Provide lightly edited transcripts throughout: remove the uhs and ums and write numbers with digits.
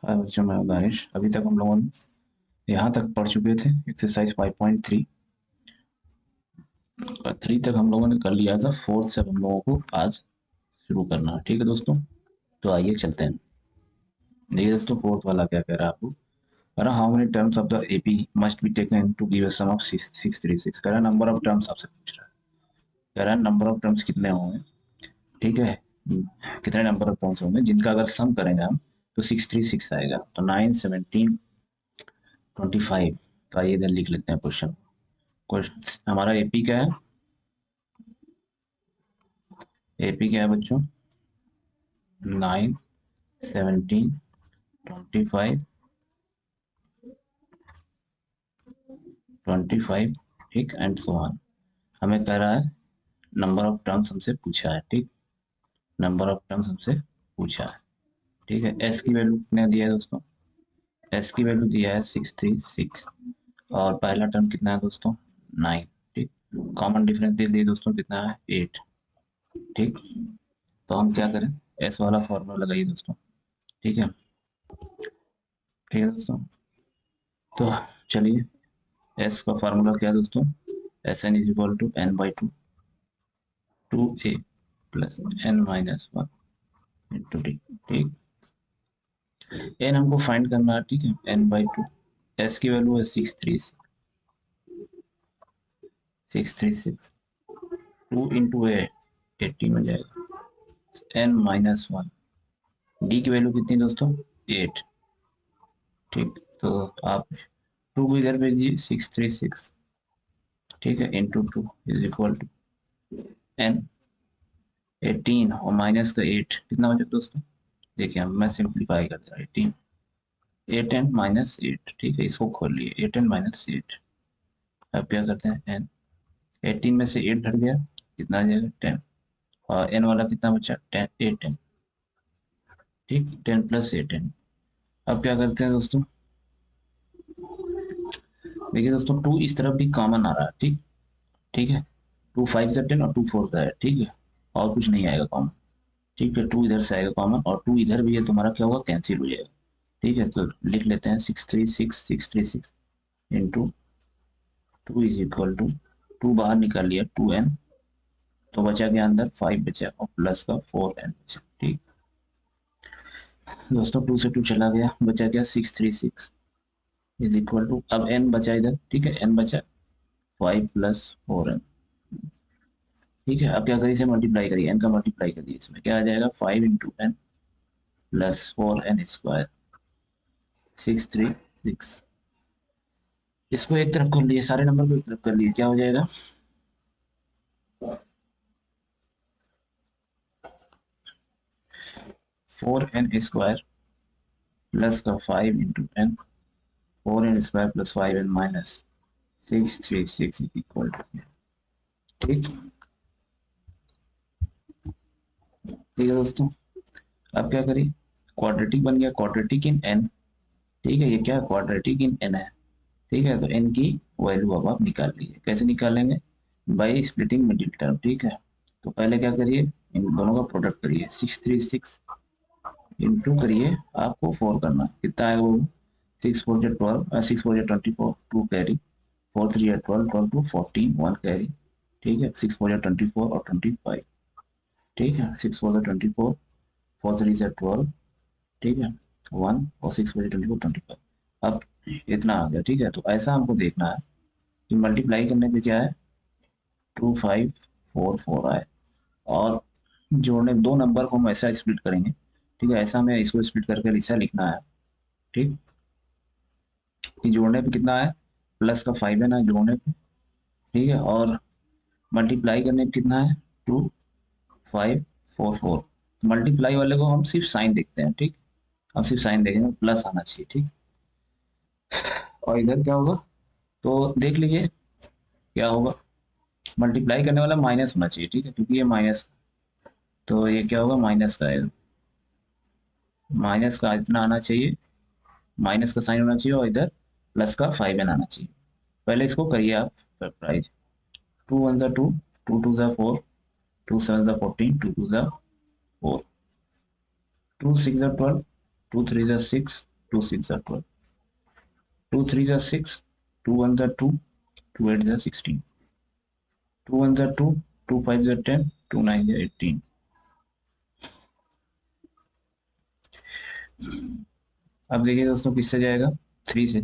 हाय बच्चों, मैं हूं दानिश। अभी तक हम लोगों ने यहाँ तक पढ़ चुके थे एक्सरसाइज 5.3 और 3 तक हम लोगों ने कर लिया था। फोर्थ से हम लोगों को आज शुरू करना है। ठीक है दोस्तों, तो आइए चलते हैं। देखिए दोस्तों, फोर्थ वाला क्या कह रहा है आपको। कह रहा how many terms of the AP must be taken to give a sum of 636। कह रहा नंबर ऑफ टर्म्स आपसे पूछ रहा है। कह रहा है नंबर ऑफ टर्म्स कितने होंगे। ठीक है, कितने नंबर ऑफ टर्म्स होंगे जिनका अगर सम करेंगे हम तो 636 आएगा। तो 9, 17, 25। तो आइए इधर लिख लेते हैं क्वेश्चन। क्वेश्चन हमारा एपी क्या है। एपी क्या है बच्चों? 9, 17, 25, 25, ठीक, एंड सो ऑन। हमें कह रहा है नंबर ऑफ टर्म्स हमसे पूछा है। ठीक, नंबर ऑफ टर्म्स हमसे पूछा है। ठीक है, एस की वैल्यू कितने दिया है दोस्तों? एस की वैल्यू दिया है 636 और पहला टर्म कितना है दोस्तों? 9। ठीक, कॉमन डिफरेंस दे दिए दोस्तों, कितना है? 8। ठीक, तो हम क्या करें? एस वाला फॉर्मूला लगाइए दोस्तों। ठीक है, ठीक है दोस्तों, तो चलिए एस का फार्मूला क्या है दोस्तों? S n is equal to n by two, two a plus n minus one into d. ठीक, एन हमको फाइंड करना है। ठीक है, एन बाई टू, एस की वैल्यू है 636, टू इंटू ए 80 में जाएगा, एन माइनस वन। डी की वैल्यू कितनी दोस्तों? 8। ठीक, तो आप टू को इधर भेज दीजिए, 636, ठीक है, into two is equal to n 18 और माइनस का 8 कितना हो जाएगा दोस्तों? देखिए मैं सिंप्लीफाई कर दे रहा हूँ। 18, 8 एन माइनस 8। ठीक है, इसको खोल लिए, 8 एन माइनस 8। अब क्या करते हैं? एन 18 में से 8 घट गया, कितना आ जाएगा? 10। और एन वाला कितना बचा? 10, 8 एन। ठीक, 10 प्लस 8 एन। अब क्या करते हैं दोस्तों? देखिए दोस्तों, 2 इस तरफ भी कॉमन आ रहा है। ठीक, ठीक है, 2 5 से 10 और 2 4 का है। ठीक है, और कुछ नहीं आएगा कॉमन। ठीक है, 2 इधर से आएगा कॉमन और 2 इधर भी है, तुम्हारा क्या होगा? कैंसिल हो जाएगा। ठीक है, तो लिख लेते हैं 636 into two is equal to, two बाहर निकाल लिया, 2n, तो बचा क्या अंदर? 5 बचा और प्लस का 4n बचा। ठीक दोस्तों, 2 से 2 चला गया, बचा क्या? 636 इज इक्वल टू, अब n बचा इधर। ठीक है, n बचा 5 प्लस 4n। ठीक है, अब क्या करिए? इसे मल्टीप्लाई करिए, n का मल्टीप्लाई करिए, इसमें क्या आ जाएगा? 5 into N plus 4n square, 636। इसको एक तरफ कर लिए, सारे नंबर को एक तरफ कर लिए, क्या हो जाएगा? 4n स्क्वायर प्लस का 5 into n, 4n square plus 5n minus 636 equal to. ठीक, ठीक है दोस्तों, अब क्या करिए? क्वाड्रेटिक बन गया, क्वाड्रेटिक इन एन। ठीक है, ये क्या? क्वाड्रेटिक इन एन है। ठीक है, तो एन की वैल्यू अब आप निकाल लीजिए। कैसे निकालेंगे? By splitting middle term. ठीक है, तो पहले क्या करिए? इन दोनों का प्रोडक्ट करिए, 636 इंटू करिए, आपको 4 करना है, कितना आएगा वो? 6 4 जो 12, 6 4 जो 24, 2 कैरी, 4 3 है 12, 12 2 14, 1 कैरी। ठीक है, 6 4 जो 24 और 25। ठीक है, 6 4 जो 24, 4 3 से 12, ठीक है, 1 और 6 4 जो 24, 25। अब इतना आ गया। ठीक है, तो ऐसा हमको देखना है कि मल्टीप्लाई करने पे क्या है? 2 5 4 4 आए, और जोड़ने दो नंबर को हम ऐसा स्प्लिट करेंगे। ठीक है, ऐसा हमें इसको स्प्लिट करके ऐसा लिखना है। ठीक, कि जोड़ने पे कितना है? प्लस का 5 है ना जोड़ने पे। ठीक है, और मल्टीप्लाई करने पे कितना है? 2 5 4 4। मल्टीप्लाई वाले को हम सिर्फ साइन देखते हैं। ठीक, हम सिर्फ साइन देखेंगे, प्लस आना चाहिए। ठीक, और इधर क्या होगा? तो देख लीजिए क्या होगा। मल्टीप्लाई करने वाला माइनस होना चाहिए। ठीक है, क्योंकि ये माइनस, तो ये क्या होगा? माइनस का है, माइनस का इतना आना चाहिए, माइनस का साइन होना चाहिए, और इधर प्लस का 5n आना चाहिए। पहले इसको करिए आप फैक्टराइज। 2 1 जा 2, 2 2 जा 4, 2 7 जा 14, 2 2 जा 4, 2 6 जा 12, 2 3 जा 6, 2 6 are 12, 2 3 are 6, 2 1 are 2, 2 8 are 16, 2 1 are 2, 2 5 are 10, 2 9 are 18. अब देखिए दोस्तों किससे जाएगा, 3 से,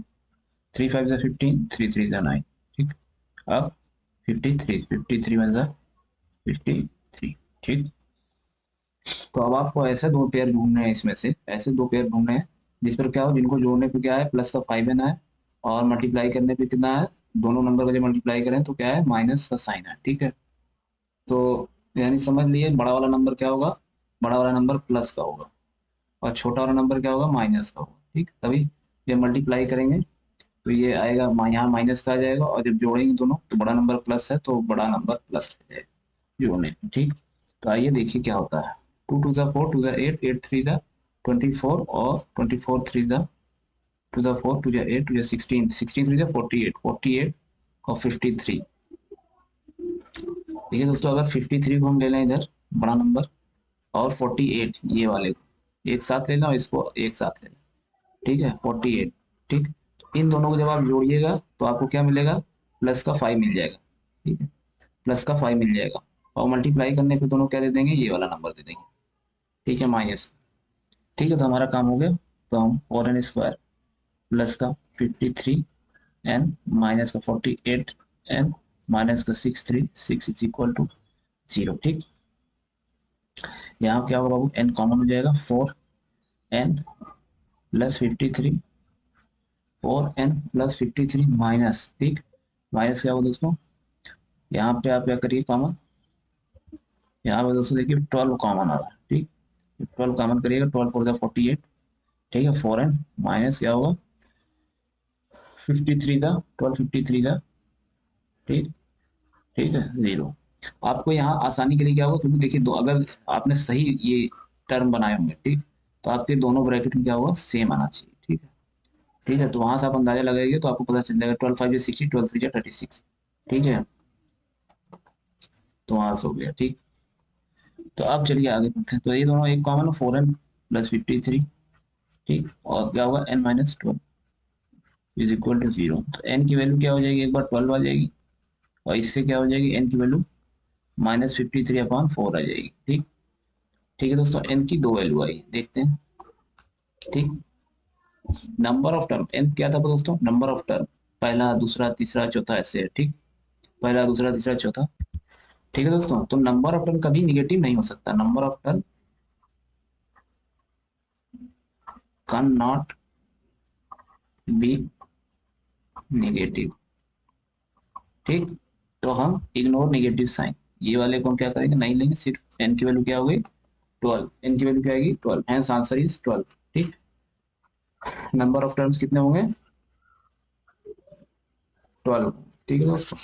3 5 are 15, 3 3 are 9, ठीक। अब 53, 53 1 are 53, ठीक। तो अब आपको ऐसे दो पेयर ढूंढने हैं, इसमें से ऐसे दो पेयर ढूंढने हैं जिस पर क्या हो, जिनको जोड़ने पे क्या है प्लस का 5 एन है, और मल्टीप्लाई करने पे कितना है, दोनों नंबर का जब मल्टीप्लाई करें तो क्या है, माइनस का साइन है, ठीक है। तो यानी समझ लिए बड़ा वाला नंबर क्या होगा, बड़ा वाला नंबर प्लस का होगा और छोटा वाला नंबर क्या होगा, माइनस का होगा, ठीक। तभी जब मल्टीप्लाई करेंगे तो ये आएगा, यहाँ माइनस का आ जाएगा, और जब जोड़ेंगे दोनों तो बड़ा नंबर प्लस है तो बड़ा नंबर प्लस हो जाएगा जोड़ने, ठीक। तो आइए देखिए क्या होता है, 2 2 ज़ा 4, 2 ज़ा 8, 8 3 ज़ा 24, और 24 3 ज़ा 2 ज़ा 4, 2 ज़ा 8, 2 ज़ा 16, 16 3 ज़ा 48, 48 और 53। देखिए दोस्तों, अगर 53 को हम ले लें इधर बड़ा नंबर, और 48 ये वाले को एक साथ ले लें और इसको एक साथ ले लें, ठीक है, 48, ठीक। तो इन दोनों को जब आप जोड़िएगा तो आपको क्या मिलेगा, प्लस का 5 मिल जाएगा, ठीक है, प्लस का 5 मिल जाएगा, और मल्टीप्लाई करने पे दोनों क्या दे देंगे, ये वाला नंबर दे देंगे, ठीक है, माइनस। ठीक है, तो हमारा काम हो गया। तो हम 4n² प्लस का 53n माइनस का 48n माइनस का 6 इज इक्वल टू 0, ठीक। यहाँ क्या होगा बाबू, n कॉमन हो जाएगा, 4n plus 53, 4n plus 53 minus, ठीक, माइनस क्या होगा दोस्तों, यहाँ पे आप क्या करिए कॉमन, यहाँ पे दोस्तों देखिए 12 कॉमन आ रहा है, ठीक। 12 कॉमन करिएगा, 12 4 48, ठीक है, 4n माइनस क्या होगा, 53 था, 12 53 था, ठीक, ठीक है, 0। आपको यहाँ आसानी के लिए क्या होगा, क्योंकि देखिए दो अगर आपने सही ये टर्म बनाए होंगे, ठीक, तो आपके दोनों ब्रैकेट में क्या होगा, सेम आना चाहिए, ठीक है, ठीक है। तो वहां से आप अंदाजा लगाइए तो आपको पता चल जाएगा, 12 5 60, 12 3 36, ठीक है, तो वहां से हो गया, ठीक। तो अब चलिए आगे बढ़ते हैं, तो ये दोनों एक कॉमन, 4n प्लस 53, ठीक, और क्या होगा, n minus 12 is equal to 0। तो n की वैल्यू क्या हो जाएगी, एक बार 12 आ जाएगी, और इससे क्या हो जाएगी, n की वैल्यू -53/4 आ जाएगी, ठीक। ठीक है दोस्तों, n की दो वैल्यू आई, देखते हैं, ठीक। नंबर ऑफ टर्म, n क्या था दोस्तों, नंबर ऑफ टर्म, पहला दूसरा तीसरा चौथा ऐसे है, ठीक, पहला दूसरा तीसरा चौथा, ठीक है दोस्तों। तो नंबर ऑफ टर्म कभी निगेटिव नहीं हो सकता, number of term can not be negative, ठीक। तो हम इग्नोर नेगेटिव साइन, ये वाले को हम क्या करेंगे, नहीं लेंगे, सिर्फ n की वैल्यू क्या हो गई, 12, n की वैल्यू क्या आएगी, 12, हेंस आंसर इज 12, ठीक। नंबर ऑफ टर्म्स कितने होंगे, 12, ठीक है दोस्तों,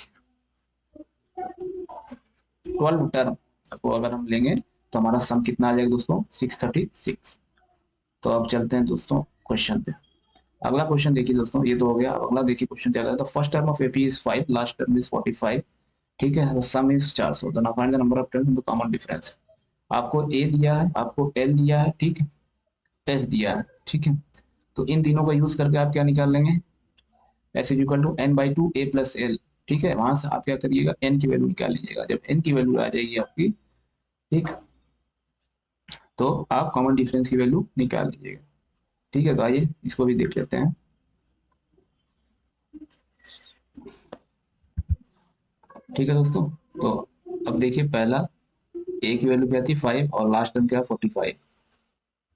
12 टर्म को अगर हम लेंगे तो हमारा सम कितना आ जाएगा दोस्तों, 636। तो अब चलते हैं दोस्तों क्वेश्चन पे। अगला क्वेश्चन देखिए दोस्तों, ये तो हो गया, अगला देखिए क्वेश्चन क्या कहता है, first term of AP is 5, last term is 45, ठीक है, सम इज 400, तो now find the number of terms in the common difference. आपको ए दिया है, आपको एल दिया है, ठीक है, एस दिया है, ठीक है। तो इन तीनों का यूज करके आप क्या निकाल लेंगे, S is equal to n/2 a plus l, ठीक है। वहां से आप क्या करिएगा, एन की वैल्यू निकाल लीजिएगा, जब एन की वैल्यू आ जाएगी आपकी, ठीक, तो आप कॉमन डिफरेंस की वैल्यू निकाल लीजिएगा, ठीक है। तो आइए इसको भी देख लेते हैं, ठीक है दोस्तों। तो अब देखिए, पहला ए की वैल्यू क्या थी, 5, और लास्ट टर्म क्या, 45।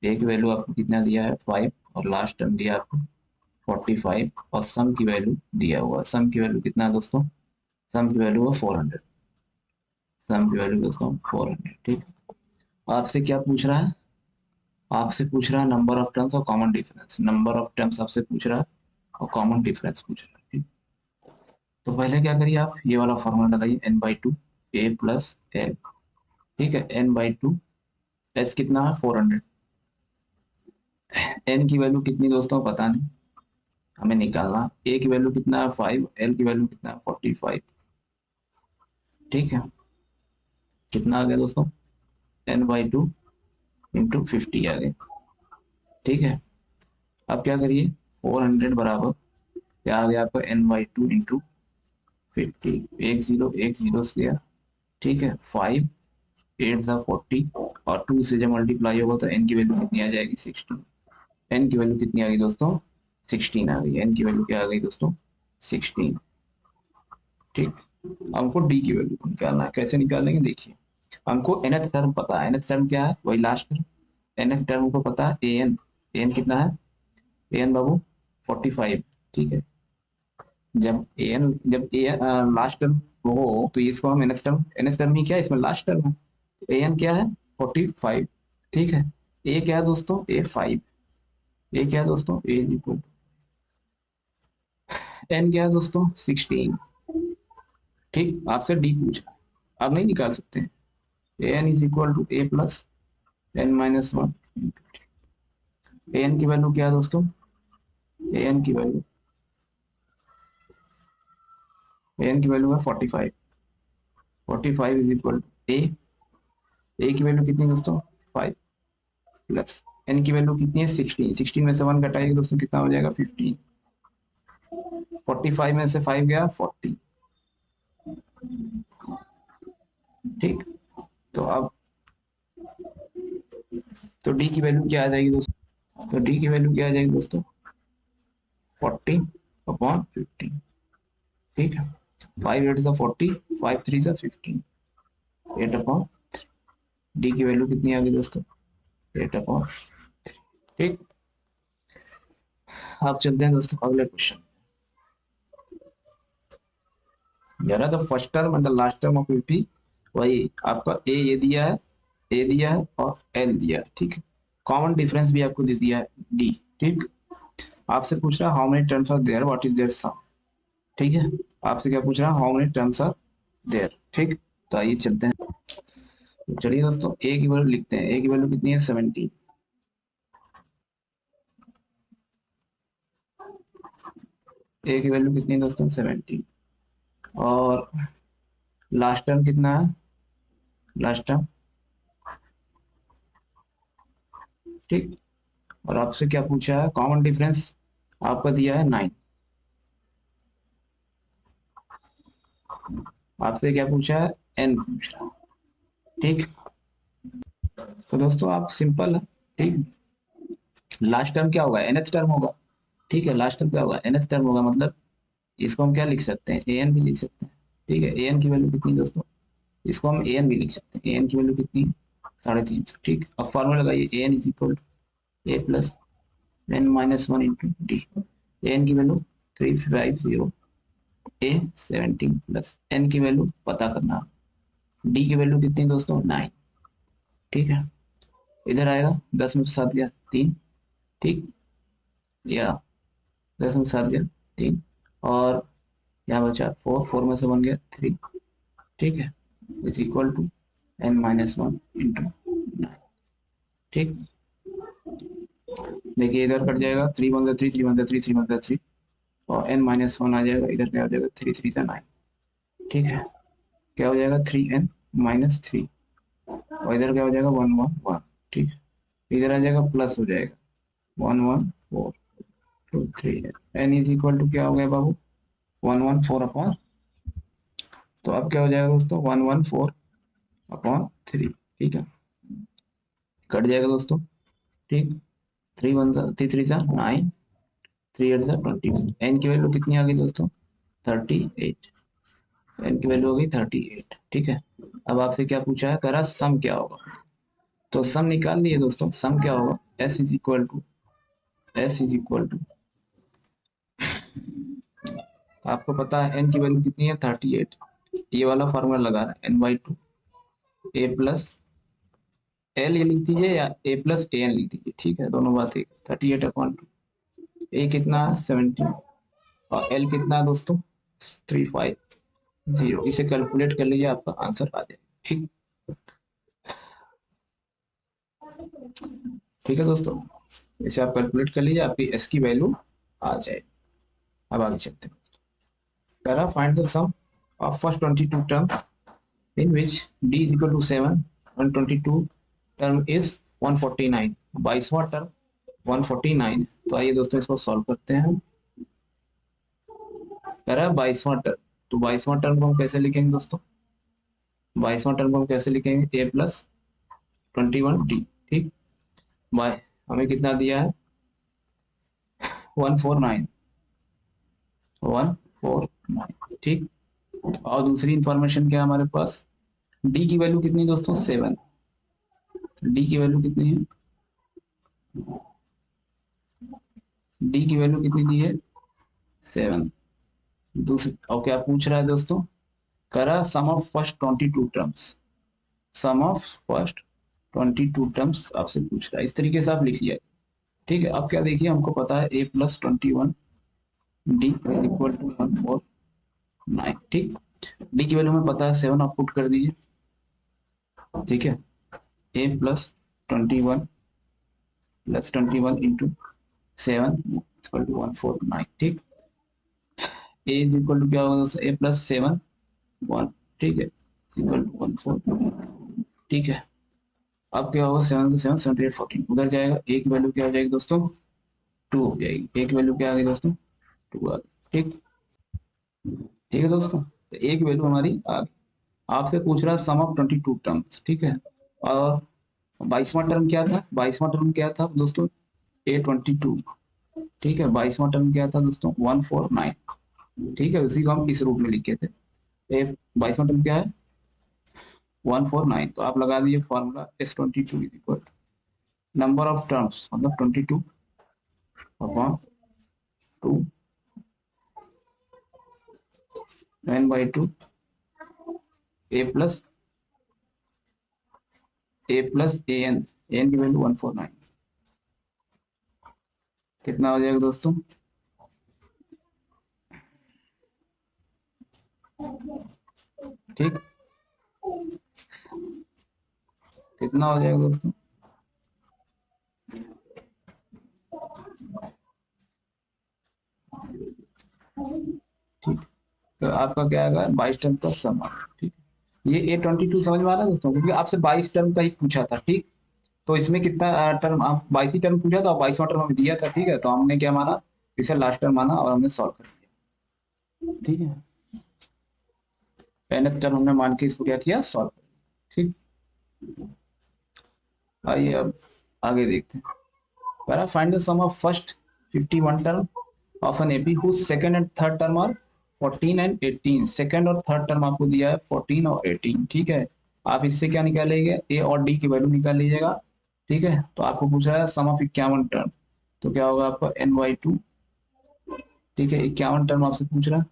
ए की वैल्यू आपको कितना दिया है, 5, और लास्ट टर्म दिया आपको 45, और सम की वैल्यू दिया हुआ, सम की वैल्यू कितना है दोस्तों, सम की वैल्यू है 400, सम की वैल्यू दोस्तों 400, ठीक। आपसे क्या पूछ रहा है, आपसे पूछ रहा है नंबर ऑफ टर्म्स और common difference, number of terms आपसे पूछ रहा है और कॉमन डिफरेंस पूछ रहा है, ठीक। तो पहले क्या करिए, आप ये वाला फॉर्मूला लगाइए, n/2 a प्लस एल, ठीक है, n/2, एस कितना है 400, एन की वैल्यू कितनी दोस्तों पता नहीं, हमें निकालना, ए की वैल्यू कितना है 5, एल की वैल्यू कितना है 45, ठीक है। कितना आ गया दोस्तों, n/2 इंटू 50 आ गया, ठीक है। अब क्या करिए, 400 बराबर क्या आ गया आपका n/2 इंटू 50, एक जीरो से गया, ठीक है, 5 8 सा 40 और 2 से जब मल्टीप्लाई होगा तो n की वैल्यू कितनी आ जाएगी 16। n की वैल्यू कितनी आ गई दोस्तों 16 आ गई, n की वैल्यू क्या आ गई दोस्तों 16। ठीक, हमको d की वैल्यू निकालना है, कैसे निकालेंगे देखिए, हमको nth टर्म पता है, nth टर्म क्या है वही लास्ट टर्म, nth टर्म को पता है an कितना है, an बाबू 45, ठीक है, जब लास्ट टर्म हो तो इसको हम nth टर्म ही क्या है इसमें लास्ट टर्म है, an क्या है 45, ठीक है, a क्या है दोस्तों a5, a क्या है दोस्तों a इज इक्वल, n क्या है दोस्तों 16, ठीक, आपसे d पूछा, आप नहीं निकाल सकते हैं, an is equal to a plus n-1, an की वैल्यू क्या है दोस्तों, an की वैल्यू है 45, 45 इज इक्वल टू a की वैल्यू कितनी दोस्तों 5 प्लस n की वैल्यू कितनी है 16, 16 में से 1 घटाएगी दोस्तों कितना हो जाएगा 15, 45 में से 5 गया 40, ठीक, तो अब तो d की वैल्यू क्या आ जाएगी दोस्तों, तो d की वैल्यू क्या आ जाएगी दोस्तों 40/15, ठीक है, 5 8 सा 40, 5 3 सा 15, 8/, डी की वैल्यू कितनी आ गई दोस्तों 8/, ठीक। आप चलते हैं दोस्तों अगले क्वेश्चन, यार the first term and the last term of UP, वही आपका ए ये दिया है, ए दिया है और एल दिया है, ठीक है, कॉमन डिफरेंस भी आपको दे दिया है डी, ठीक, आपसे पूछ रहा है how many terms are there what is their sum, ठीक है, आपसे क्या पूछ रहा है how many terms are there, ठीक, तो आइए चलते हैं, तो चलिए दोस्तों ए की वैल्यू लिखते हैं, ए की वैल्यू कितनी है 17, ए की वैल्यू कितनी है दोस्तों 17, और लास्ट टर्म कितना है, लास्ट टर्म, ठीक, और आपसे क्या पूछा है कॉमन डिफरेंस आपका दिया है 9, आपसे क्या पूछा है एन पूछ रहा है, ठीक, तो दोस्तों आप सिंपल है, ठीक, लास्ट टर्म क्या होगा nth टर्म होगा, ठीक है, लास्ट टर्म क्या होगा nth टर्म होगा, मतलब इसको हम क्या लिख सकते हैं an भी लिख सकते हैं, ठीक है, an की वैल्यू कितनी दोस्तों, इसको हम an भी लिख सकते हैं, an की वैल्यू कितनी है 350, ठीक, अब फॉर्मूला लगाइए an is equal to a plus n-1 into d, an की वैल्यू 350, a 17 प्लस n की वैल्यू पता करना, d की वैल्यू कितनी दोस्तों 9, ठीक है, इधर आएगा 10 में 7 गया 3, ठीक, या 10 में 7 गया 3, और यहाँ बचा 4, 4 में से 1 गया 3, ठीक है, is equal to n-1 into 9, ठीक, देखिए इधर कट जाएगा 3 1 3 3 1 3 3 1 3, और n-1 आ जाएगा, इधर क्या हो जाएगा 3 3 सा 9, ठीक है, क्या हो जाएगा 3n-3, और इधर क्या हो जाएगा 1 1 1, ठीक, इधर आ जाएगा प्लस हो जाएगा 1 1 4 2 3, n इज इक्वल टू क्या हो गया बाबू 114/, तो अब क्या हो जाएगा दोस्तों 114/3, ठीक है, कट जाएगा दोस्तों, ठीक, 3 1 3 3 सा 9, 3 8 सा 21, n की वैल्यू कितनी आ गई दोस्तों 38, n की वैल्यू हो गई 38, ठीक है, अब आपसे क्या पूछा है करा सम क्या होगा, तो सम निकाल लिए दोस्तों, सम क्या होगा s इज इक्वल टू आपको पता है n की वैल्यू कितनी है 38, ये वाला फॉर्मूला लगा रहा है n/2 a प्लस एल ये लिख दीजिए या ए प्लस ए एन लिख दीजिए, ठीक है, दोनों बात एक, 38/2, ए कितना 17 और एल कितना है दोस्तों 350, इसे कैलकुलेट कर लीजिए आपका आंसर आ जाएगा, ठीक, ठीक है दोस्तों, इसे आप कैलकुलेट कर लीजिए आपकी एस की वैल्यू आ जाए, अब आगे चलते हैं, करा find the sum of first 22 term in which d is equal to 7 and 22 term is 149, 22वां term 149 तो आइए दोस्तों इसको सॉल्व करते हैं। कह रहा है 22वां टर्म, तो 22वां टर्म को हम कैसे लिखेंगे दोस्तों? 22वां टर्म को हम कैसे लिखेंगे? ए प्लस 21 डी। ठीक, बाय हमें कितना दिया है? 149, 149। ठीक, और दूसरी इंफॉर्मेशन क्या है हमारे पास? डी की वैल्यू कितनी दोस्तों? 7। डी की वैल्यू कितनी है? डी की वैल्यू कितनी दी है? 7। दूसरी और क्या पूछ रहा है दोस्तों? करा sum of first 22 terms, sum of first 22 terms आपसे पूछ रहा है। इस तरीके से आप लिख लिया। ठीक है, अब क्या देखिए, हमको पता है a plus 21 D equal to 149। ठीक, डी की वैल्यू हमें पता है 7, आप पुट कर दीजिए। ठीक है, a plus 21 plus 21 into 7 equal to 149। ठीक, ए इज इक्वल टू क्या होगा दोस्तों? A plus 7 1। ठीक है, इक्वल टू 149। ठीक है, अब क्या होगा? 7 से 7 7 8 14 उधर जाएगा। ए की वैल्यू क्या हो जाएगी दोस्तों? 2 हो जाएगी। ए की वैल्यू क्या आ गई दोस्तों? 2 आ गई। ठीक, ठीक है दोस्तों, तो ए की वैल्यू हमारी आ गई। आपसे पूछ रहा है सम ऑफ 22 टर्म्स। ठीक है, और 22वां टर्म क्या था? 22वां टर्म क्या था दोस्तों? A22। ठीक है, 22वां टर्म क्या था दोस्तों? 149। ठीक है, उसी को हम इस रूप में लिखे थे। ए 22वां टर्म क्या है? 149। तो आप लगा दीजिए formula S22 is equal number of terms, मतलब 22 upon 2 n/2 a plus an की वैल्यू 149। कितना हो जाएगा दोस्तों? ठीक, कितना हो जाएगा दोस्तों? ठीक, तो आपका क्या आएगा? 22 टर्म का सम। ठीक, ये A22 समझ में आ रहा है दोस्तों, क्योंकि आपसे 22 टर्म का ही पूछा था। ठीक, तो इसमें कितना टर्म? आप 22 ही टर्म पूछा था और 22वां टर्म हमें दिया था। ठीक है, तो हमने क्या माना? इसे लास्ट टर्म माना और हमने सॉल्व कर दिया। ठीक है, nth टर्म हमने मान के इसको क्या किया? सॉल्व। ठीक, आइए अब आगे देखते हैं। कह find the sum of first 51 term of an AP whose second and third term are 14 and 18। Second और थर्ड टर्म आपको दिया है 14 और 18। ठीक है, आप इससे क्या निकालेंगे? ए और डी की वैल्यू निकाल लीजिएगा। ठीक है, तो आपको पूछा है सम ऑफ 51 टर्म, तो क्या होगा आपका n/2। ठीक है, 51 टर्म आपसे पूछ रहा है।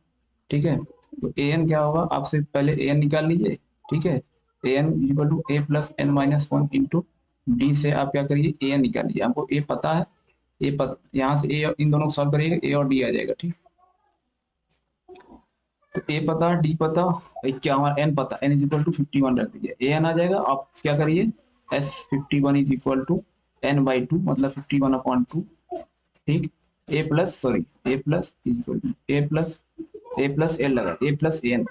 ठीक है, तो ए एन क्या होगा? आपसे पहले ए एन निकाल लीजिए। ठीक है, a n equal to a plus n minus 1 into d से आप क्या करिए? ए एन निकाल लीजिए। आपको ए पता है, यहाँ से ए इन दोनों को सॉल्व करिएगा, ए और डी आ जाएगा। ठीक, तो ए पता, डी पता, क्या हमारा एन पता, एन इज इक्वल टू 51 रख दीजिए, ए एन आ जाएगा। आप क्या करिए? S 51 is equal to n/2, मतलब 51/2। ठीक, a plus sorry a plus equal to a plus l लगा, ए प्लस ए एन।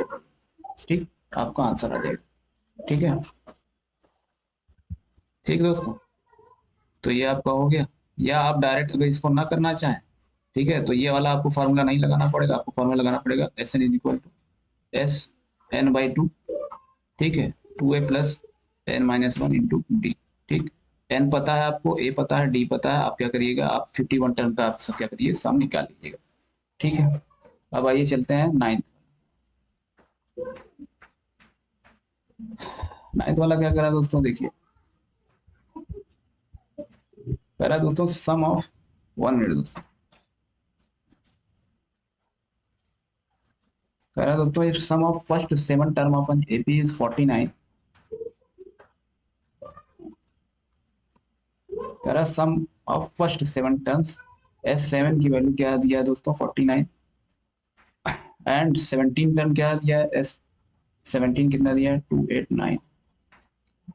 ठीक, आपका आंसर आ जाएगा। ठीक है, ठीक दोस्तों, तो ये आपका हो गया। या आप डायरेक्ट अगर इसको ना करना चाहें, ठीक है, तो ये वाला आपको फॉर्मूला नहीं लगाना पड़ेगा। आपको फॉर्मूला लगाना पड़ेगा S n is equal to S n/2। ठीक है, 2a plus n minus 1 into d. ठीक, एन पता है आपको, ए पता है, डी पता है। आप क्या करिएगा? आप 51 टर्म का आप सब क्या करिए? सम निकाल लीजिएगा। ठीक है, अब आइए चलते हैं नाइन्थ। नाइन्थ वाला क्या करा दोस्तों? देखिए, करा दोस्तों सम ऑफ 1 मिनट दोस्तों, करा दोस्तों if sum of first 7 term of an AP is 49। करा sum of first 7 terms, S7 की वैल्यू क्या दिया है दोस्तों? 49। एंड 17 टर्म क्या दिया है? S17 कितना दिया है? 289।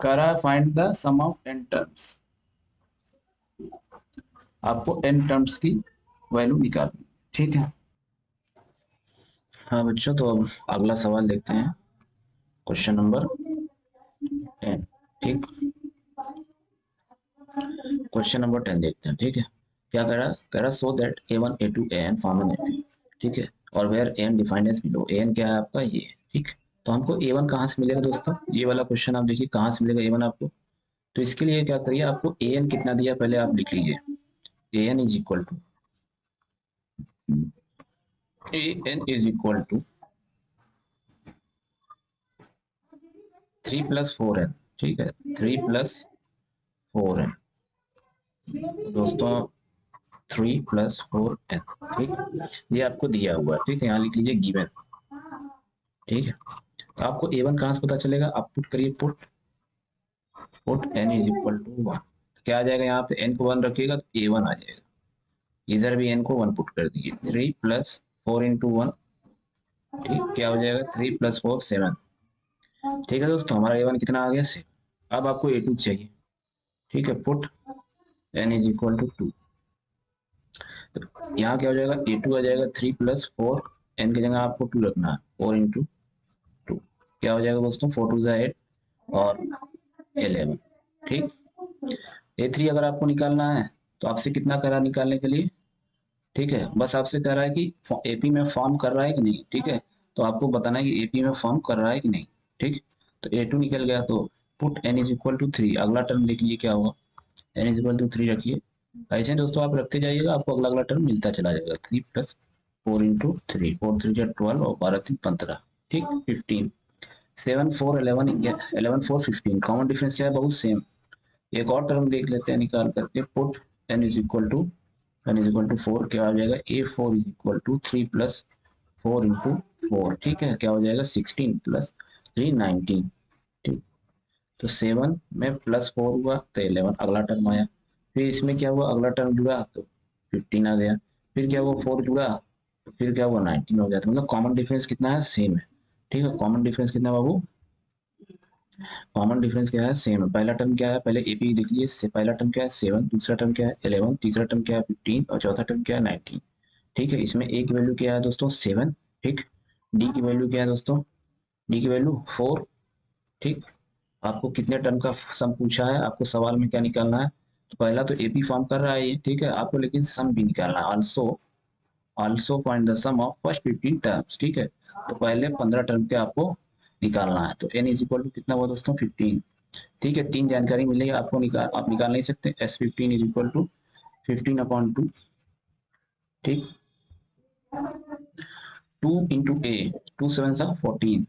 करा find the sum of n terms, आपको n टर्म्स की वैल्यू निकालनी। ठीक है, हाँ बच्चों, तो अब अगला सवाल देखते हैं, क्वेश्चन नंबर 10। ठीक, क्वेश्चन नंबर 10 देखते हैं। ठीक है, क्या कह रहा so that A1 A2 AN form an AP, ठीक है, और where AN defined as below, AN क्या है आपका ये, ठीक। तो हमको A1 कहाँ से मिलेगा दोस्तों, ये वाला क्वेश्चन आप देखिए कहाँ से मिलेगा A1 आपको। तो इसके लिए क्या करिए, आपको AN कितना दिया पहले आप लिख लीजिए। AN is equal to AN is equal to 3 + 4n, ठीक है, 3 + 4n दोस्तों, 3 + 4n, ठीक, ये आपको दिया हुआ है, ठीक है, यहाँ लिख लीजिए गिवन, ठीक है। तो आपको A1 कहाँ से पता चलेगा, आप पुट करिए, put n is equal to 1, क्या आ जाएगा यहाँ पे, n को 1 रखिएगा तो A1 आ जाएगा, इधर भी n को 1 पुट कर दीजिए, 3 + 4 × 1, ठीक, क्या हो जाएगा 3 + 4 7, ठीक है दोस्तों, हमारा A1 कितना आ गया 7। अब आपको A2 चाहिए, ठीक है, put n is equal to 2, तो यहाँ क्या हो जाएगा A2 आ जाएगा 3 + 4, n की जगह आपको 2 रखना है, 4 × 2, क्या हो जाएगा दोस्तों, 4 2 8 और 11, ठीक। A3 अगर आपको निकालना है तो आपसे कितना करा निकालने के लिए, ठीक है, बस आपसे कह रहा है कि एपी में फॉर्म कर रहा है कि नहीं, ठीक है, तो आपको बताना है कि एपी में फॉर्म कर रहा है कि नहीं, ठीक। तो A2 निकल गया, तो put n is equal to 3, अगला टर्म लिख लीजिए क्या होगा, n इज इक्वल टू 3 रखिए, ऐसे दोस्तों आप रखते जाइएगा, आपको अगला अगला टर्म मिलता चला जाएगा, 3 + 4 × 3, 4 3 12 और 12 3 15, ठीक, 15, 7 4 11 11 4 15, कॉमन डिफरेंस क्या है, बहुत सेम। एक और टर्म देख लेते हैं निकाल करके, put n is equal to 4, क्या हो जाएगा A4 इज इक्वल टू 3 + 4 × 4, ठीक है, क्या हो जाएगा 16 + 3 19, ठीक। तो 7 में +4 हुआ तो 11 अगला टर्म आया, फिर इसमें क्या हुआ, अगला टर्म जुड़ा तो 15 आ गया, फिर क्या हुआ 4 जुड़ा तो फिर क्या हुआ 19 हो गया, तो मतलब कॉमन डिफरेंस कितना है, सेम है, ठीक है। कॉमन डिफरेंस कितना बाबू, कॉमन डिफरेंस क्या है, सेम है। पहला टर्म क्या है, पहले एपी देख लीजिए, पहला टर्म क्या है 7, दूसरा टर्म क्या है 11, तीसरा टर्म क्या है 15 और चौथा टर्म क्या है 19, ठीक है। इसमें ए की वैल्यू क्या है दोस्तों 7, ठीक। डी की वैल्यू क्या है दोस्तों, डी की वैल्यू 4, ठीक। आपको कितने टर्म का सम पूछा है, आपको सवाल में क्या निकालना है, तो पहला तो एपी फॉर्म कर रहा है ये, ठीक है, आपको लेकिन सम भी निकालना है, also find the sum of first 15 terms, ठीक है। तो पहले 15 टर्म के आपको निकालना है, तो n इज इक्वल टू कितना हुआ दोस्तों 15, ठीक है। तीन जानकारी मिलेगी आपको, आप निकाल नहीं सकते, S15 इज इक्वल टू 15/2, ठीक, 2 × a, 2 7 14,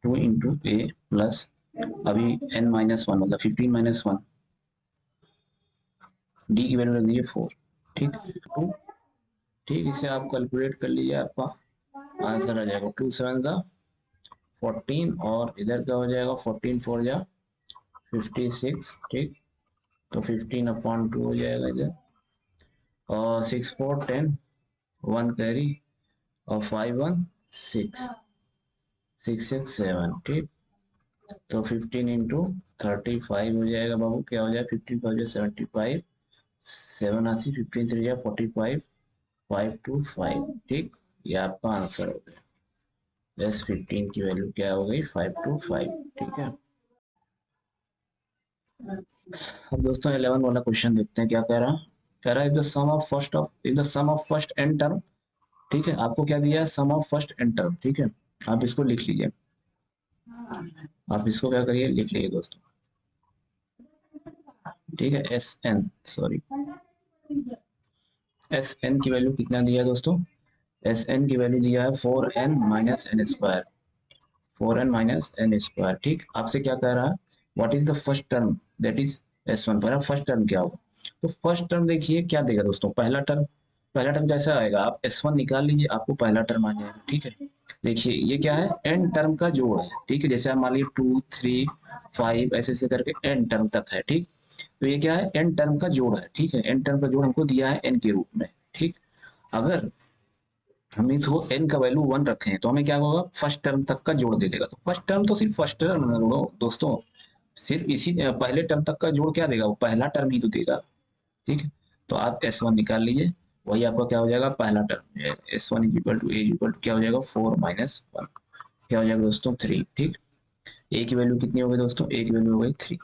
2 × a प्लस अभी n-1 मतलब 15 - 1, डी की वैल्यू रख दीजिए 4, ठीक, 2, ठीक, इसे आप कैलकुलेट कर लीजिए, आपका आंसर आ जाएगा 2 7 14 और इधर क्या हो जाएगा 14 4 56, ठीक। तो 15/2 हो जाएगा इधर, और 6 4 10, 1 कैरी और 5 1 6 6 6 7, ठीक। तो 15 × 35 हो जाएगा बाबू, क्या हो जाएगा 15 5 75, 7 80, 15 3 45, 5 2 5, ठीक। ये आपका आंसर हो गया, S15 की वैल्यू क्या हो गई 5 2 5, ठीक है। अब दोस्तों 11 वाला क्वेश्चन देखते हैं क्या कह रहा है if the sum of first n term, ठीक है, आपको क्या दिया है, sum of first n term, ठीक है, आप इसको लिख लीजिए, आप इसको क्या करिए लिख लीजिए दोस्तों, ठीक है, एस एन की वैल्यू कितना दिया है दोस्तों, एस एन की वैल्यू दिया है 4n - n², 4n - n², ठीक। आपसे क्या कह रहा है, what is the first term that is S1, पहला फर्स्ट टर्म क्या होगा, तो फर्स्ट टर्म देखिए क्या देगा दोस्तों, पहला टर्म कैसा आएगा, आप S1 निकाल लीजिए, आपको पहला टर्म आ जाएगा, ठीक है। देखिए ये क्या है, एन टर्म का जोड़ है, ठीक है, जैसे आप मान लीजिए 2 3 5 ऐसे ऐसे करके एन टर्म तक है, ठीक। तो ये क्या है, एन टर्म का जोड़ है, ठीक है, एन टर्म का जोड़ हमको दिया है एन के रूप में, ठीक। अगर हम इसको n का वैल्यू 1 रखें तो हमें क्या होगा, फर्स्ट टर्म तक का जोड़ दे देगा, तो फर्स्ट टर्म तो सिर्फ फर्स्ट टर्म दोस्तों, सिर्फ इसी पहले टर्म तक का जोड़ क्या देगा, वो पहला टर्म ही तो देगा, ठीक है। तो आप S1 निकाल लीजिए, वही आपका क्या हो जाएगा, पहला टर्म S1 = क्या हो जाएगा 4 - 1, क्या हो जाएगा दोस्तों 3, ठीक। ए की वैल्यू कितनी हो गई दोस्तों, ए की वैल्यू हो गई 3।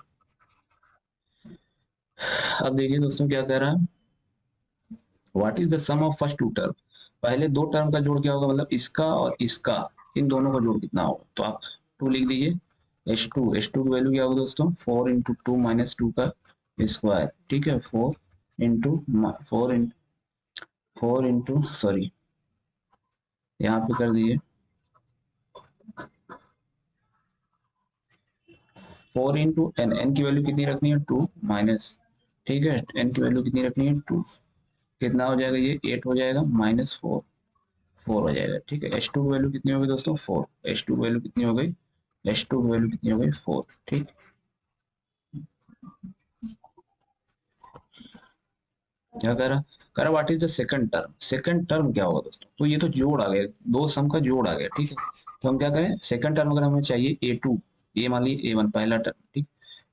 अब देखिए दोस्तों क्या कह रहा है, what is the sum of first two term, पहले दो टर्म का जोड़ क्या होगा, मतलब इसका और इसका, इन दोनों का जोड़ कितना होगा, तो आप टू लिख दीजिए। एच टू की वैल्यू क्या होगी दोस्तों, 4 × 2 - 2 का स्क्वायर, ठीक है, 4 इंटू सॉरी, यहाँ पे कर दीजिए 4 × n, की वैल्यू कितनी रखनी है, 2 माइनस, ठीक है, n की वैल्यू कितनी रखनी है, 2, कितना हो जाएगा ये 8 हो जाएगा, -4, 4 हो जाएगा, ठीक है। H2 की वैल्यू कितनी हो गई दोस्तों, 4, H2 की वैल्यू कितनी हो गई, H2 की वैल्यू कितनी हो गई, 4, ठीक। क्या कह रहा what is the second term, second term क्या होगा दोस्तों, तो ये तो जोड़ आ गया, दो सम का जोड़ आ गया, ठीक है। तो हम क्या करें, सेकंड टर्म अगर हमें चाहिए A2, ये मान लीजिए A1 पहला टर्म, ठीक,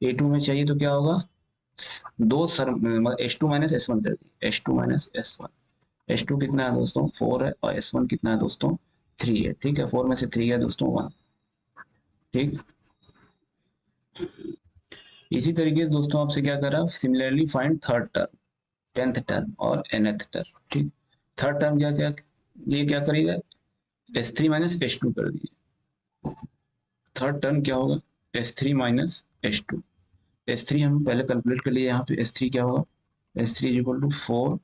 A2 में चाहिए तो क्या होगा, दो सर मतलब H2 - S1 कर दिए, H2 - S1, H2 कितना है दोस्तों, 4 है, और S1 कितना है दोस्तों, 3 है, ठीक है, 4 में से 3 है दोस्तों 1, ठीक। इसी तरीके से दोस्तों आपसे क्या कर रहा है, similarly find third term, tenth term और nth टर्म, ठीक। थर्ड टर्म क्या क्या, ये क्या करेगा, S3 - H2 कर दिए, थर्ड टर्म क्या होगा, S3 - H2, S3 हम पहले कैलकुलेट कर लिए, यहाँ पे S3 क्या होगा, S3 = 4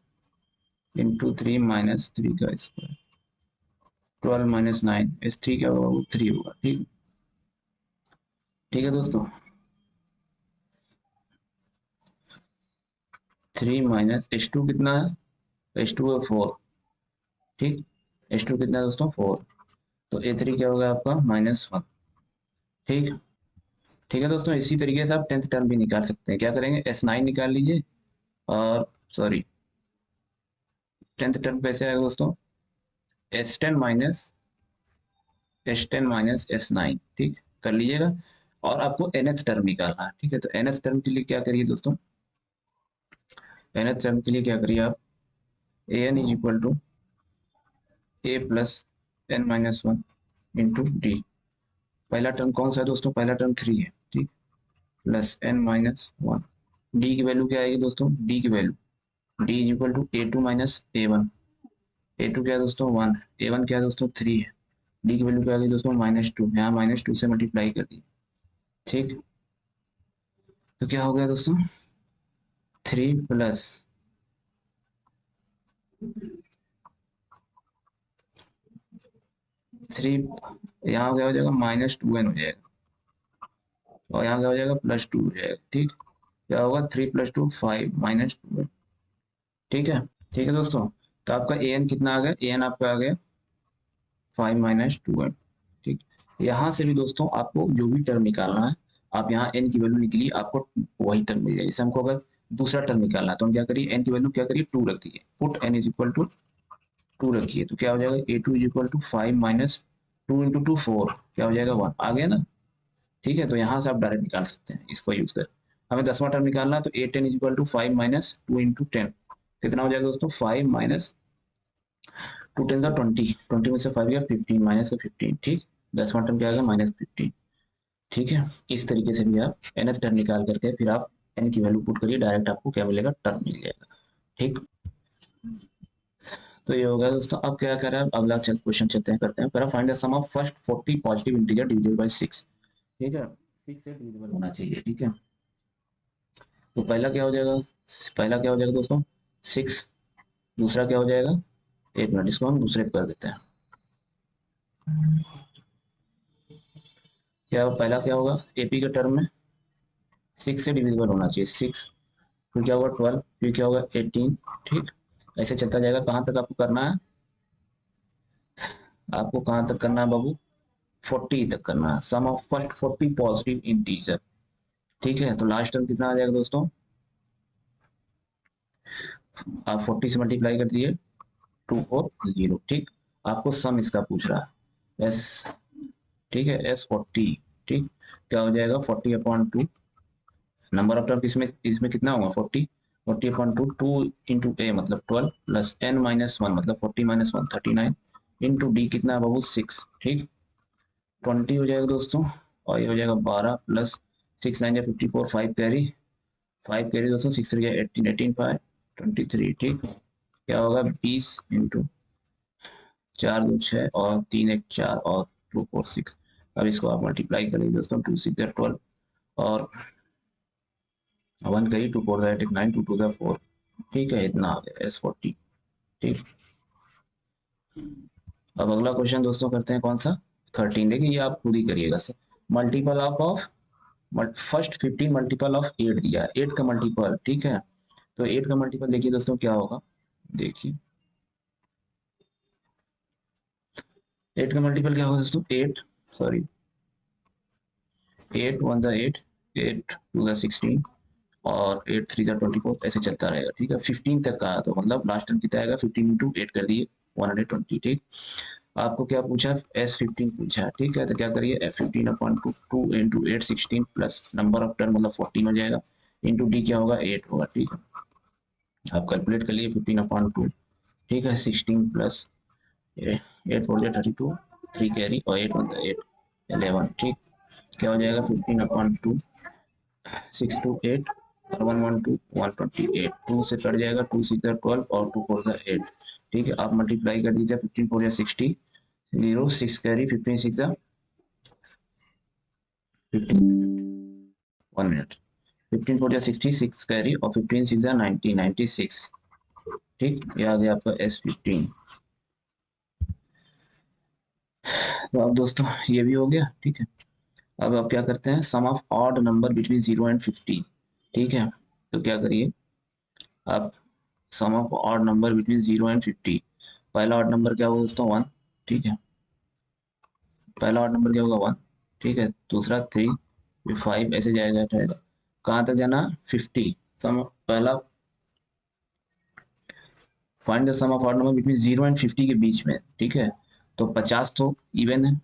× 3 - 3 का स्क्वायर, 12 - 9, S3 क्या होगा, वो 3 होगा, ठीक, ठीक है दोस्तों। 3 - H2 कितना है, H2 है 4, ठीक, H2 कितना है दोस्तों, 4, तो A3 क्या होगा आपका, -1, ठीक, ठीक है दोस्तों। इसी तरीके से आप टेंथ टर्म भी निकाल सकते हैं, क्या करेंगे, S9 निकाल लीजिए, और सॉरी, टेंथ टर्म कैसे आएगा दोस्तों, S10 - S9, ठीक, कर लीजिएगा। और आपको nth टर्म निकालना है, ठीक है, तो nth टर्म के लिए क्या करिए दोस्तों, nth टर्म के लिए क्या करिए आप, an = a + n-1 × d, पहला टर्म कौन सा है दोस्तों, पहला टर्म 3 है, ठीक, प्लस n-1, d की वैल्यू क्या आएगी दोस्तों, d की value d = a2 - a1, a2 क्या है दोस्तों 1, a1 क्या है दोस्तों 3 है, d की वैल्यू क्या आ गई दोस्तों -2, यहाँ -2 से मल्टीप्लाई कर दी, ठीक, तो क्या हो गया दोस्तों 3 + 3, यहाँ क्या हो जाएगा -2n हो जाएगा, और यहाँ क्या हो जाएगा +2 हो जाएगा, ठीक, क्या होगा 3 + 2 5 -2n, ठीक है, ठीक है दोस्तों। तो आपका an कितना आ गया, an आपका आ गया 5 - 2n, ठीक। यहाँ से भी दोस्तों आपको जो भी टर्म निकालना है, आप यहाँ n की वैल्यू निकली, आपको वही टर्म मिल जाएगी। जैसे हमको अगर दूसरा टर्म निकालना है तो हम क्या करिए, n की वैल्यू क्या करिए 2 रख दिए, पुट n = 2 रखिए, तो क्या हो जाएगा A2 = 5 - 2 × 2 4, क्या हो जाएगा 1, आ गया ना, ठीक है। तो यहाँ से आप डायरेक्ट निकाल सकते हैं इसको यूज कर। हमें 10वां टर्म निकालना है, तो A10 = 5 - 2 × 10, कितना हो जाएगा दोस्तों 5 - 2 10 20, 20 में से 5 गया 15, -15, ठीक, 10वां टर्म क्या आएगा -15, ठीक है। इस तरीके से भी आप nth टर्म निकाल करके फिर आप n की वैल्यू पुट करिए, डायरेक्ट आपको क्या मिलेगा, टर्म मिल जाएगा, ठीक। तो ये हो गया दोस्तों। अब क्या कर रहा है, अगला क्वेश्चन चलते हैं, करते हैं, पहला find the sum of first 40 positive integer divisible by 6, ठीक है, 6 से डिविजिबल होना चाहिए, ठीक है। तो पहला क्या हो जाएगा, पहला क्या हो जाएगा दोस्तों 6, दूसरा क्या हो जाएगा, एक मिनट इसको हम दूसरे पे कर देते हैं, क्या पहला क्या होगा, एपी के टर्म में 6 से डिविजिबल होना चाहिए, 6, फिर क्या होगा 12, फिर क्या होगा 18, ठीक, ऐसे चलता जाएगा, कहाँ तक आपको करना है, आपको कहाँ तक करना है बाबू, 40 तक करना है, sum of first 40 positive integer, ठीक है। तो लास्ट टर्म कितना आ जाएगा दोस्तों, आप 40 से मल्टीप्लाई कर दिए 240, ठीक, आपको सम इसका पूछ रहा है एस, ठीक है, S40, ठीक, क्या हो जाएगा 40/2, नंबर ऑफ टर्म इसमें इसमें कितना होगा 40, 40/2, 2 × a मतलब 12 प्लस n-1 मतलब 40 - 1 39 इंटू डी कितना है बाबू 6, ठीक, 20 हो जाएगा दोस्तों, और ये हो जाएगा 12 प्लस 6 9 54, 5 कैरी, 5 कैरी दोस्तों, 6 गया 18, 18 5 23, ठीक, क्या होगा 20 इंटू 4 2 6 और 3 1 4 और 2 4 6। अब इसको आप मल्टीप्लाई करेंगे दोस्तों, 2 6 12 और 1 करिए, 2 4 8 9 2 2 4। ठीक है, इतना आ गया S40। ठीक, अब अगला क्वेश्चन दोस्तों करते हैं कौन सा, 13। देखिए ये आप खुद ही करिएगा sir. Multiple of first 15 multiple of 8 दिया है, 8 का मल्टीपल। ठीक है, तो 8 का मल्टीपल देखिए दोस्तों क्या होगा, देखिए 8 का मल्टीपल क्या होगा दोस्तों, 8 सॉरी 8 1 जा 8, 8 2 जा 16 और 8 3 जा 24, ऐसे चलता रहेगा। ठीक है, 15 तक का, तो मतलब लास्ट टर्म कितना आएगा, 15 इंटू 8 कर दिए 120। ठीक, आपको क्या पूछा, S15 पूछा। ठीक है, तो क्या करिए, F15 upon 2 into 8 16 plus number of term मतलब 14 हो जाएगा, इंटू डी क्या होगा 8 होगा। ठीक है, आप कैलकुलेट कर लिए 15 अपॉन 2। ठीक है, 16 प्लस 8 फोर 32, 3 कैरी और 8 1 8 11। ठीक, क्या हो जाएगा 15 अपॉन 2, 6 2 8 और 1 1 2 128, 2 से कट जाएगा, 2 6 12 और 2 4 8। ठीक है, आप मल्टीप्लाई कर दीजिए, 15 4 60 0 6 कैरी, 15 6 15 1 मिनट, 15 4 60 6 कैरी और 15 6 90 96। ठीक, ये आ गया आपका S15। तो अब दोस्तों ये भी हो गया। ठीक है, अब आप क्या करते हैं, sum of odd number between 0 and 50। ठीक है, तो क्या करिए आप, sum of odd number between 0 and 50। पहला ऑड नंबर क्या होगा दोस्तों, 1। ठीक है, पहला ऑड नंबर क्या होगा 1। ठीक है, दूसरा 3 फिर 5, ऐसे जाएगा जाएगा, कहाँ तक जाना 50। सम पहला, find the sum of odd number between 0 and 50 के बीच में। ठीक है, तो 50 तो इवन है।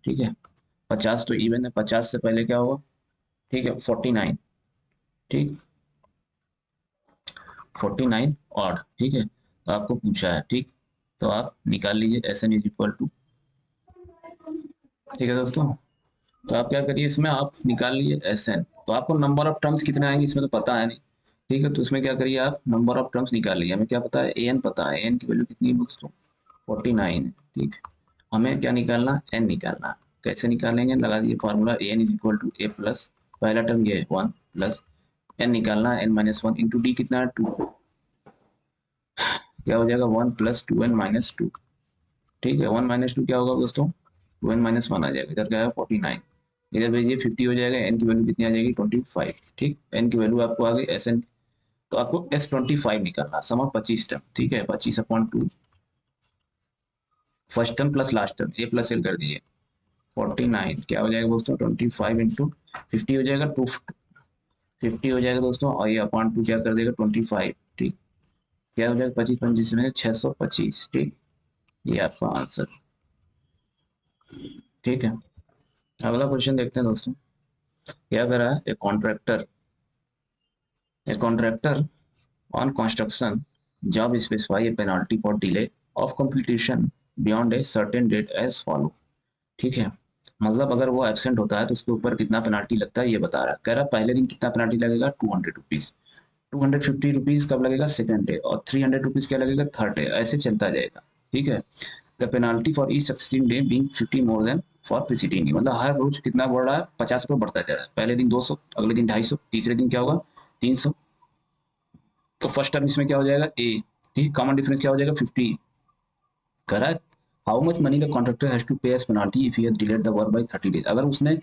ठीक है, 50 तो इवन है, 50 से पहले क्या होगा, ठीक है 49। ठीक, 49 ऑड। ठीक है, तो आपको पूछा है। ठीक, तो आप निकाल लीजिए S n is equal to. ठीक है दोस्तों, तो आप क्या करिए, इसमें आप निकाल लीजिए एस एन, तो आपको नंबर ऑफ टर्म्स कितने आएंगे इसमें तो पता है नहीं। ठीक है, तो इसमें क्या करिए आप नंबर ऑफ टर्म्स निकाल लीजिए। हमें क्या पता है, ए एन पता है, ए एन की वैल्यू कितनी है दोस्तों 49 है। ठीक, हमें क्या निकालना, एन निकालना। कैसे निकालेंगे, लगा दिए formula, a n is equal to a plus पहला टर्म ये 1 प्लस एन निकालना है, एन माइनस 1 इंटू डी कितना है 2, क्या हो जाएगा 1 प्लस 2n-2। ठीक है, 1 माइनस 2 क्या होगा दोस्तों, 2n-1 आ जाएगा, इधर क्या है 49, इधर भेजिए 50 हो जाएगा, एन की वैल्यू कितनी आ जाएगी 25। ठीक, एन की वैल्यू आपको आ गई एस एन, तो आपको S25 निकालना, सम ऑफ 25 टर्म। ठीक है, 25 upon 2 first term plus last term, a plus l कर दीजिए 49, क्या हो जाएगा दोस्तों 25 इंटू 50 हो जाएगा 250 हो जाएगा दोस्तों, और ये अपॉन 2 क्या कर देगा 25। ठीक, क्या हो जाएगा 25 25 में 625। ठीक, ये आपका आंसर। ठीक है, अगला क्वेश्चन देखते हैं दोस्तों, क्या कर रहा है, a contractor on construction job specify a penalty for delay of completion beyond a certain date as follow. ठीक है, मतलब अगर वो एबसेंट होता है तो उसके ऊपर कितना पेनाल्टी लगता है ये बता रहा है। कह रहा है पहले दिन कितना पेनाल्टी लगेगा 200 रुपीज, 250 रुपीज कब लगेगा सेकंड डे, और 300 रुपीज क्या लगेगा थर्ड डे, ऐसे चलता जाएगा। ठीक है, the penalty for each successive day being 50 more than for preceding, मतलब हर रोज कितना बढ़ रहा है 50 रुपये बढ़ता जा रहा है। पहले दिन 200, अगले दिन 250, तीसरे दिन क्या होगा 300। तो फर्स्ट टर्म इसमें क्या हो जाएगा ए। ठीक, कॉमन डिफरेंस क्या हो जाएगा 50। Correct, how much money the contractor has to pay as penalty if he has delayed the work by 30 days, अगर उसने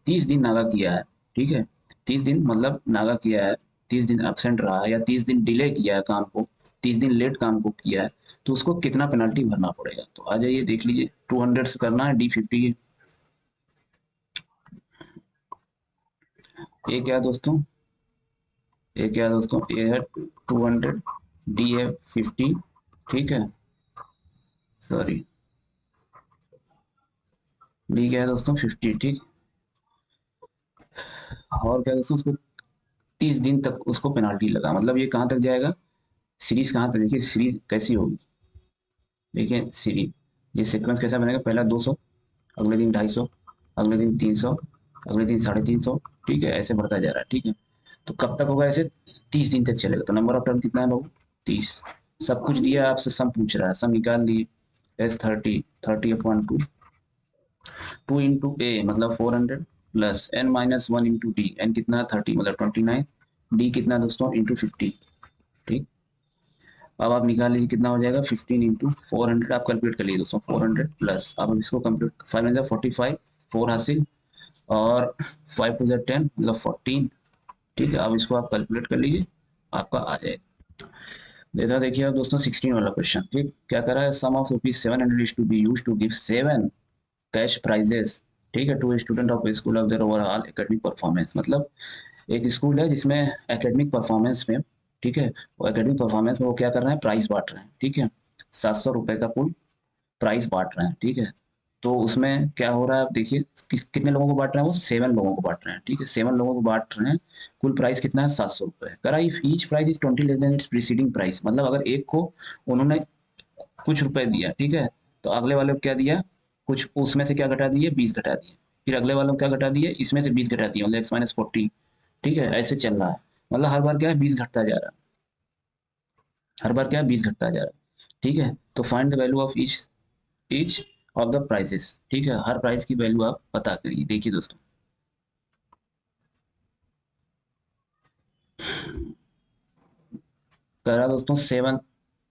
30 दिन नागा किया है। ठीक है, 30 दिन मतलब नागा किया है, 30 दिन एब्सेंट रहा है या 30 दिन डिले किया है काम को, 30 दिन लेट काम को किया है, तो उसको कितना पेनाल्टी भरना पड़ेगा। तो आ जाइए देख लीजिए, 200 से करना है D50। ये क्या है दोस्तों, ये क्या है दोस्तों, ये है 200, डी है 50। ठीक है, सॉरी डी क्या है दोस्तों 50। ठीक, और क्या दोस्तों, उसको 30 दिन तक उसको पेनाल्टी लगा, मतलब ये कहाँ तक जाएगा, सीरीज कहाँ तक, देखिए सीरीज कैसी होगी, देखिए सीरीज ये सीक्वेंस कैसा बनेगा, पहला 200, अगले दिन 250, अगले दिन 300, अगले दिन 350। ठीक है, ऐसे बढ़ता जा रहा है। ठीक है, तो कब तक होगा ऐसे, 30 दिन तक चलेगा। तो नंबर ऑफ टर्म कितना है बाबू 30। सब कुछ दिया, आपसे सम पूछ रहा है, सम निकाल लिए। एस 30 टू 2 इंटू ए मतलब 400 plus n minus 1 into d, n कितना 30 मतलब 29, डी कितना दोस्तों इंटू 50। ठीक, अब आप निकाल लीजिए कितना हो जाएगा 15 इंटू 400, आप कैलकुलेट कर लीजिए दोस्तों 400 प्लस, अब इसको कंप्लीट 5 45 4 हासिल और 5 टू 10 मतलब 14। ठीक है, अब इसको आप कैलकुलेट कर लीजिए, आपका आ जाएगा। जैसा देखिए अब दोस्तों 16 वाला क्वेश्चन, ठीक क्या कर रहा है, sum of rupees 700 is to be use to give 7 cash prizes, ठीक है, to student of school of their overall academic performance. मतलब एक स्कूल है जिसमें एकेडमिक परफॉर्मेंस में, ठीक है, वो एकेडमिक परफॉर्मेंस में वो क्या कर रहे हैं, प्राइस बांट रहे हैं। ठीक है, 700 रुपए का कुल प्राइस बांट रहे हैं। ठीक है, तो उसमें क्या हो रहा है, आप देखिए कितने लोगों को बांट रहे हैं, वो 7 लोगों को बांट रहे हैं। ठीक है, 7 लोगों को बांट रहे हैं, कुल प्राइस कितना है 700 रुपए। करा if each price is 20 less than it's preceding price, मतलब अगर एक को उन्होंने कुछ रुपए दिया, ठीक है, तो अगले वाले को क्या दिया, कुछ उसमें से क्या घटा दिए, 20 घटा दिए, फिर अगले वालों को क्या घटा दिए, इसमें से 20 घटा दिए, मतलब x-40। ठीक है, ऐसे चल रहा है, मतलब हर बार क्या है 20 घटता जा रहा है, हर बार क्या है 20 घटता जा रहा है। ठीक है, तो find the value of each each of the prices. ठीक है, हर प्राइस की वैल्यू आप पता करिए। देखिए दोस्तों, कह रहा दोस्तों 7,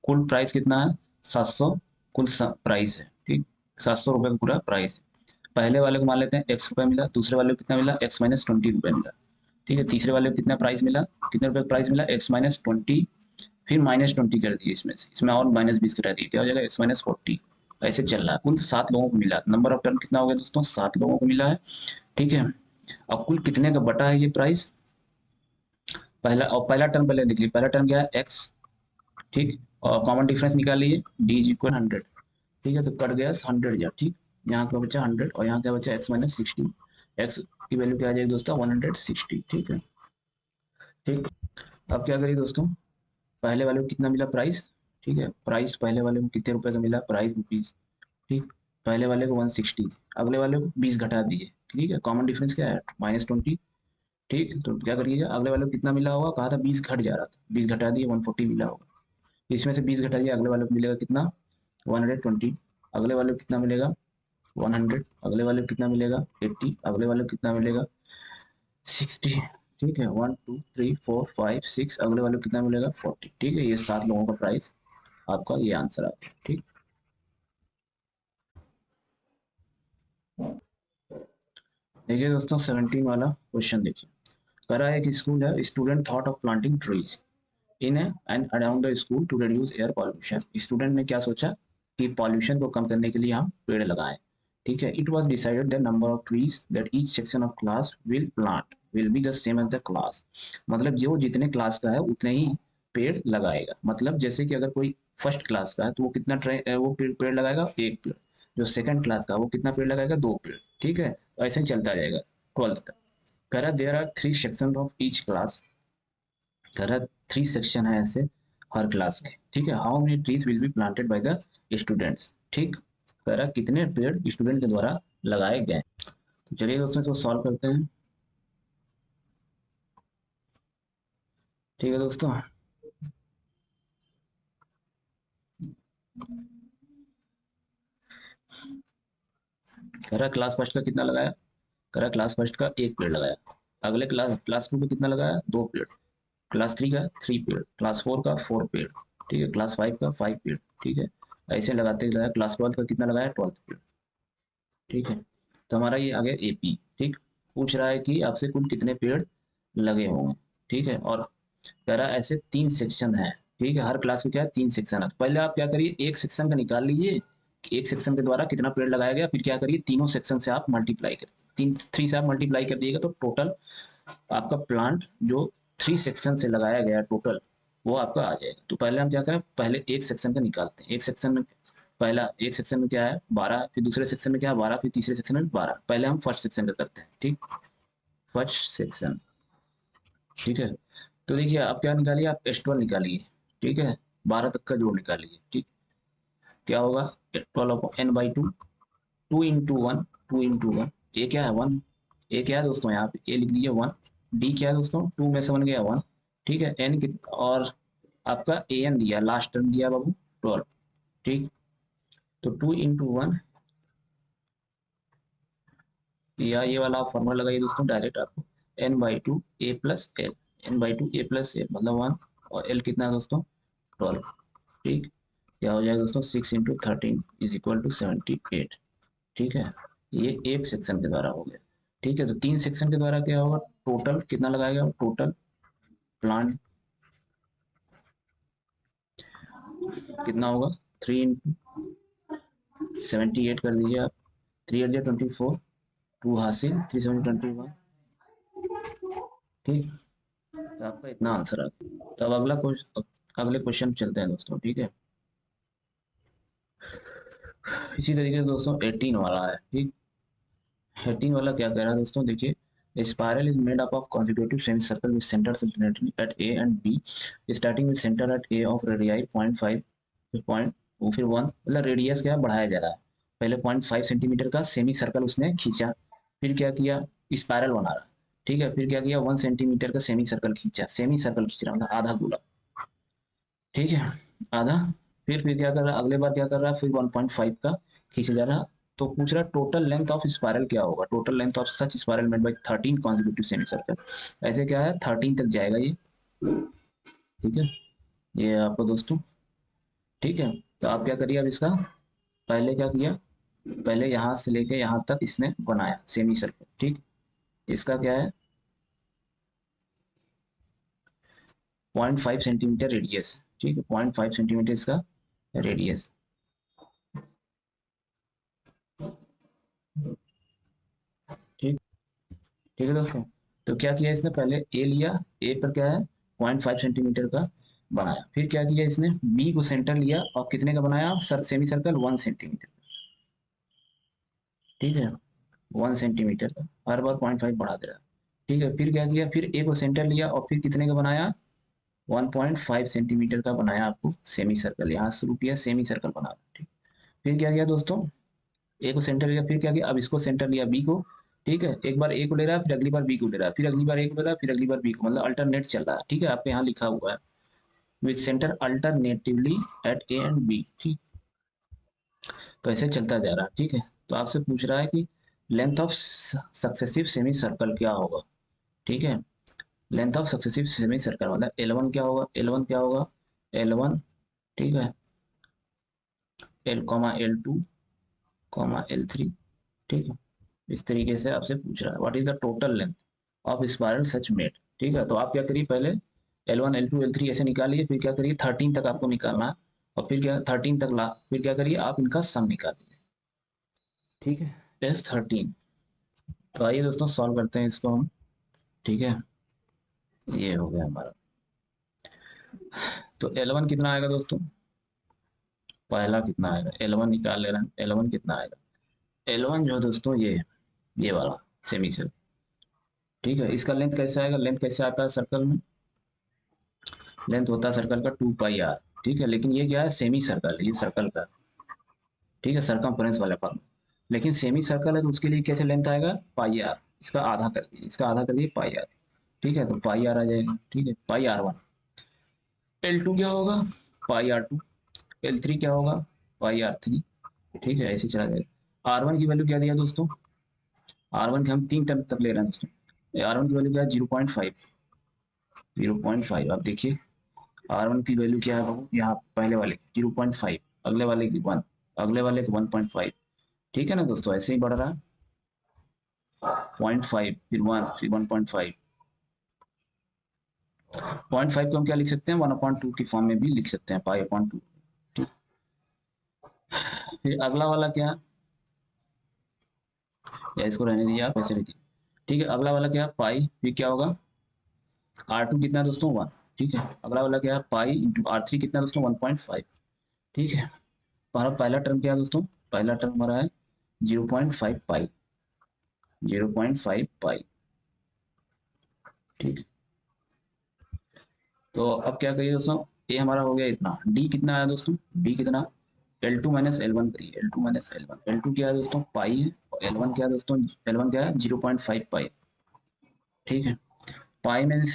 कुल प्राइस कितना है 700, कुल प्राइस है। ठीक, 700 रुपये का पूरा प्राइस है। पहले वाले को मान लेते हैं x रुपये मिला, दूसरे वाले को कितना मिला x-20 रुपये मिला। ठीक है, तीसरे वाले को कितना प्राइस मिला, कितने रुपए का प्राइस मिला x-20, फिर -20 कर दिए इसमें से, इसमें और -20 करा दिए, क्या हो जाएगा x-40। ऐसे चल रहा है, कुल 7 लोगों को मिला, नंबर ऑफ टर्न कितना हो गया दोस्तों 7 लोगों को मिला है। ठीक है, अब कुल कितने का बटा है ये प्राइस, पहला और पहला टर्म पहले देख लीजिए, पहला टर्म क्या है x। ठीक, और कॉमन डिफरेंस निकाल लीजिए, डी इज इक्वल 100। ठीक है, तो कट गया 100 या, ठीक, यहाँ क्या बचा 100 और यहाँ क्या बचा x-60, x की वैल्यू क्या आ जाएगी दोस्तों 160। ठीक है, ठीक, अब क्या करिए दोस्तों, पहले वाले को कितना मिला प्राइस, ठीक है, प्राइस पहले वाले को कितने रुपए का मिला, प्राइस रुपीज। ठीक, पहले वाले को 160 थे, अगले वाले को 20 घटा दिए। ठीक है, कॉमन डिफरेंस क्या है -20। ठीक, तो क्या करिएगा, अगले वाले को कितना मिला होगा, कहा था 20 घट जा रहा था, 20 घटा दिए 140 मिला होगा, इसमें से 20 घटाइए, अगले वाले को मिलेगा कितना 120, अगले वाले को कितना मिलेगा 100, अगले वाले को कितना मिलेगा 80, अगले वाले को कितना मिलेगा 60। ठीक है, 1 2 3 4 5 6, अगले वाले को कितना मिलेगा 40। ठीक है, ये 7 लोगों का प्राइस आपका, ये आंसर आ गया। ठीक, देखिए दोस्तों 17 वाला क्वेश्चन देखिए, करा है कि स्कूल है, student thought of planting trees in and around the school to reduce air pollution. Student ने क्या सोचा कि पॉल्यूशन को कम करने के लिए हम पेड़ लगाएं। ठीक है, it was decided the number of trees that each section of class will plant will be the same as the class. मतलब जो जितने क्लास का है उतने ही पेड़ लगाएगा। मतलब जैसे कि अगर कोई फर्स्ट क्लास का है तो वो कितना वो पेड़ लगाएगा, एक पेड़। जो सेकंड क्लास का वो कितना पेड़ लगाएगा, 2 पेड़। ठीक है, ऐसे ही चलता जाएगा 12th तक। कह रहा there are 3 section of each class, कह रहा 3 सेक्शन है ऐसे हर क्लास के। ठीक है, how many trees will be planted by the students. ठीक, कह रहा कितने पेड़ स्टूडेंट के द्वारा लगाए गए। तो चलिए दोस्तों इसको सॉल्व करते हैं। ठीक है दोस्तों, कह रहा क्लास फर्स्ट का कितना लगाया, कह रहा क्लास फर्स्ट का 1 पेड़ लगाया, अगले क्लास क्लास 2 में कितना लगाया 2 पेड़, क्लास 3 का 3 पेड़, क्लास 4 का 4 पेड़। ठीक है, क्लास 5 का 5 पेड़। ठीक है, ऐसे लगाते लगाया, क्लास 12 का कितना लगाया 12 पेड़। ठीक है, तो हमारा ये आ गया एपी। ठीक, पूछ रहा है कि आपसे कुल कितने पेड़ लगे होंगे। ठीक है, और कह रहा है ऐसे 3 सेक्शन है। ठीक है, हर क्लास में क्या है 3 सेक्शन है, तो पहले आप क्या करिए एक सेक्शन का निकाल लीजिए कि एक सेक्शन के द्वारा कितना पेड़ लगाया गया, फिर क्या करिए तीनों सेक्शन से आप मल्टीप्लाई करिए, 3 से आप मल्टीप्लाई कर दिएगा तो टोटल आपका प्लांट जो 3 सेक्शन से लगाया गया टोटल वो आपका आ जाएगा। तो पहले हम क्या करें, पहले एक सेक्शन का निकालते हैं, एक सेक्शन में पहला एक सेक्शन में क्या है 12, फिर दूसरे सेक्शन में क्या है 12, फिर तीसरे सेक्शन में 12। पहले हम फर्स्ट सेक्शन का करते हैं। ठीक, फर्स्ट सेक्शन। ठीक है, तो देखिए आप क्या निकालिए, आप S12 निकालिए। ठीक है, 12 तक का जोड़ निकालिए। ठीक, क्या होगा 12/n/2, 2 × 1, 2 × 1, ए क्या है 1, ए क्या है दोस्तों यहाँ पे ए लिख दीजिए 1, डी क्या है दोस्तों 2 में से 1 गया 1। ठीक है, एन और आपका ए एन दिया, लास्ट टर्म दिया बाबू 12, ठीक। तो 2 × 1, या ये वाला आप फॉर्मूला लगाइए दोस्तों डायरेक्ट आपको, n/2 a+l, n/2 a+l मतलब 1, और l कितना है दोस्तों 12, ठीक। क्या हो जाएगा दोस्तों 6 × 13 = 78, ठीक है। ये एक सेक्शन के द्वारा हो गया, ठीक है। तो 3 सेक्शन के द्वारा क्या होगा, टोटल कितना लगाएगा, टोटल प्लांट कितना होगा, 3 × 78 कर दीजिए आप, 3 × 24, 2 हासिल, 3×7 = 21, ठीक। तो आपका इतना आंसर आ गया। तो अब अगले क्वेश्चन चलते हैं दोस्तों, ठीक है। इसी तरीके से दोस्तों 18 वाला है, ठीक। 18 वाला क्या कह रहा है दोस्तों, देखिए, a spiral is made up of consecutive semicircle with centers alternately at A and B, starting with center at A of radii 0.5, फिर पॉइंट, वो फिर 1, मतलब रेडियस क्या बढ़ाया जा रहा है। पहले 0.5 सेंटीमीटर का सेमी सर्कल उसने खींचा, फिर क्या किया, स्पायरल बना रहा, ठीक है। फिर क्या किया, 1 सेंटीमीटर का सेमी सर्कल खींचा, सेमी सर्कल खींच रहा मतलब आधा गोला, ठीक है, आधा। फिर क्या कर रहा है, अगले बार क्या कर रहा है, फिर 1.5 का खींचे जा रहा। तो पूछ रहा टोटल लेंथ ऑफ स्पायरल क्या होगा, total length of such spiral made by 13 consecutive semi circle. ऐसे क्या है 13 तक जाएगा ये, ठीक है, ये आपको दोस्तों, ठीक है। तो आप क्या करिए अब इसका, पहले क्या किया, पहले यहाँ से लेके यहाँ तक इसने बनाया सेमी सर्कल, ठीक। इसका क्या है 0.5 सेंटीमीटर रेडियस, ठीक है, 0.5 सेंटीमीटर इसका रेडियस, ठीक, ठीक है दोस्तों। तो क्या किया इसने, पहले ए लिया, ए पर क्या है 0.5 सेंटीमीटर का बनाया, फिर क्या किया इसने बी को सेंटर लिया और कितने का बनाया, सेमी सर्कल 1 सेंटीमीटर, ठीक है, 1 सेंटीमीटर का, हर बार 0.5 बढ़ा दे रहा, ठीक है। फिर क्या किया, फिर ए को सेंटर लिया और फिर कितने का बनाया, 1.5 सेंटीमीटर का बनाया आपको सेमी सर्कल, यहाँ शुरू किया सेमी सर्कल बना, ठीक। फिर क्या किया दोस्तों, ए को सेंटर लिया, फिर क्या किया, अब इसको सेंटर लिया बी को, ठीक है। एक बार ए को ले रहा है, फिर अगली बार बी को ले रहा है, फिर अगली बार ए को ले रहा है, फिर अगली बार बी को, मतलब अल्टरनेट चल रहा है, ठीक है। आपके यहाँ लिखा हुआ है with centre alternatively at A and B, ठीक। तो ऐसे चलता जा रहा है, ठीक है। तो आपसे पूछ रहा है कि length of successive semi circle क्या होगा, ठीक है। Length of successive semi circle मतलब L1 क्या होगा, L1 क्या होगा, L1, ठीक है, L, L2, ठीक है। इस तरीके से आपसे पूछ रहा है what is the total length of spiral such made, ठीक है। तो आप क्या करिए, पहले L1, L2, L3 ऐसे निकालिए, फिर क्या करिए 13 तक आपको निकालना है, और फिर क्या 13 तक ला, फिर क्या करिए आप इनका सम निकालिए, ठीक है, S13। तो आइए दोस्तों सॉल्व करते हैं इसको हम, ठीक है। ये हो गया हमारा, तो L1 कितना आएगा दोस्तों, पहला कितना आएगा, L1 निकाल ले रहे हैं, L1 कितना आएगा, L1 जो है दोस्तों ये वाला सेमी सर्कल, ठीक है। इसका लेंथ कैसे आएगा, लेंथ कैसे आता है सर्कल में, लेंथ होता है सर्कल का 2πr, ठीक है। लेकिन ये क्या है सेमी सर्कल, ये सर्कल का, ठीक है, सरकमफ्रेंस वाला फॉर्म। लेकिन सेमी सर्कल है तो उसके लिए कैसे लेंथ आएगा, πr, इसका आधा कर दिए, इसका आधा कर दिए πr, ठीक है। तो πr आ जाएगा, ठीक है, πr1। L2 क्या होगा, πr2। L3 क्या होगा, πr3, ठीक है, ऐसे चला जाएगा। R1 की वैल्यू क्या दिया दोस्तों, R1 के हम 3 टर्म तक ले रहे हैं दोस्तों, R1 की वैल्यू क्या है 0.5, 0.5। आप देखिए R1 की वैल्यू क्या है बाबू, यहाँ पहले वाले 0.5, अगले वाले की 1, अगले वाले की 1.5, ठीक है ना दोस्तों, ऐसे ही बढ़ रहा है 0.5, फिर 1, फिर 1.5, 0.5 को हम क्या लिख सकते हैं 1/2 की फॉर्म में भी लिख सकते हैं, π/2, ठीक। फिर अगला वाला क्या, या इसको रहने दीजिए आप ऐसे लिखिए, ठीक है। अगला वाला क्या पाई, फिर क्या होगा R2 कितना दोस्तों 1, ठीक है। अगला वाला क्या है पाई इंटू R3 कितना दोस्तों 1.5, ठीक है। हमारा पहला टर्म क्या है दोस्तों, पहला टर्म हमारा है 0.5 पाई, 0.5 पाई, ठीक। तो अब क्या करिए दोस्तों, ए हमारा हो गया इतना, डी कितना आया दोस्तों, डी कितना, L2 - L1 करिए, L2 - L1, L2 क्या है दोस्तों पाई है, और L1 क्या है दोस्तों, L1 क्या है 0.5 पाई, ठीक है। पाई मीन्स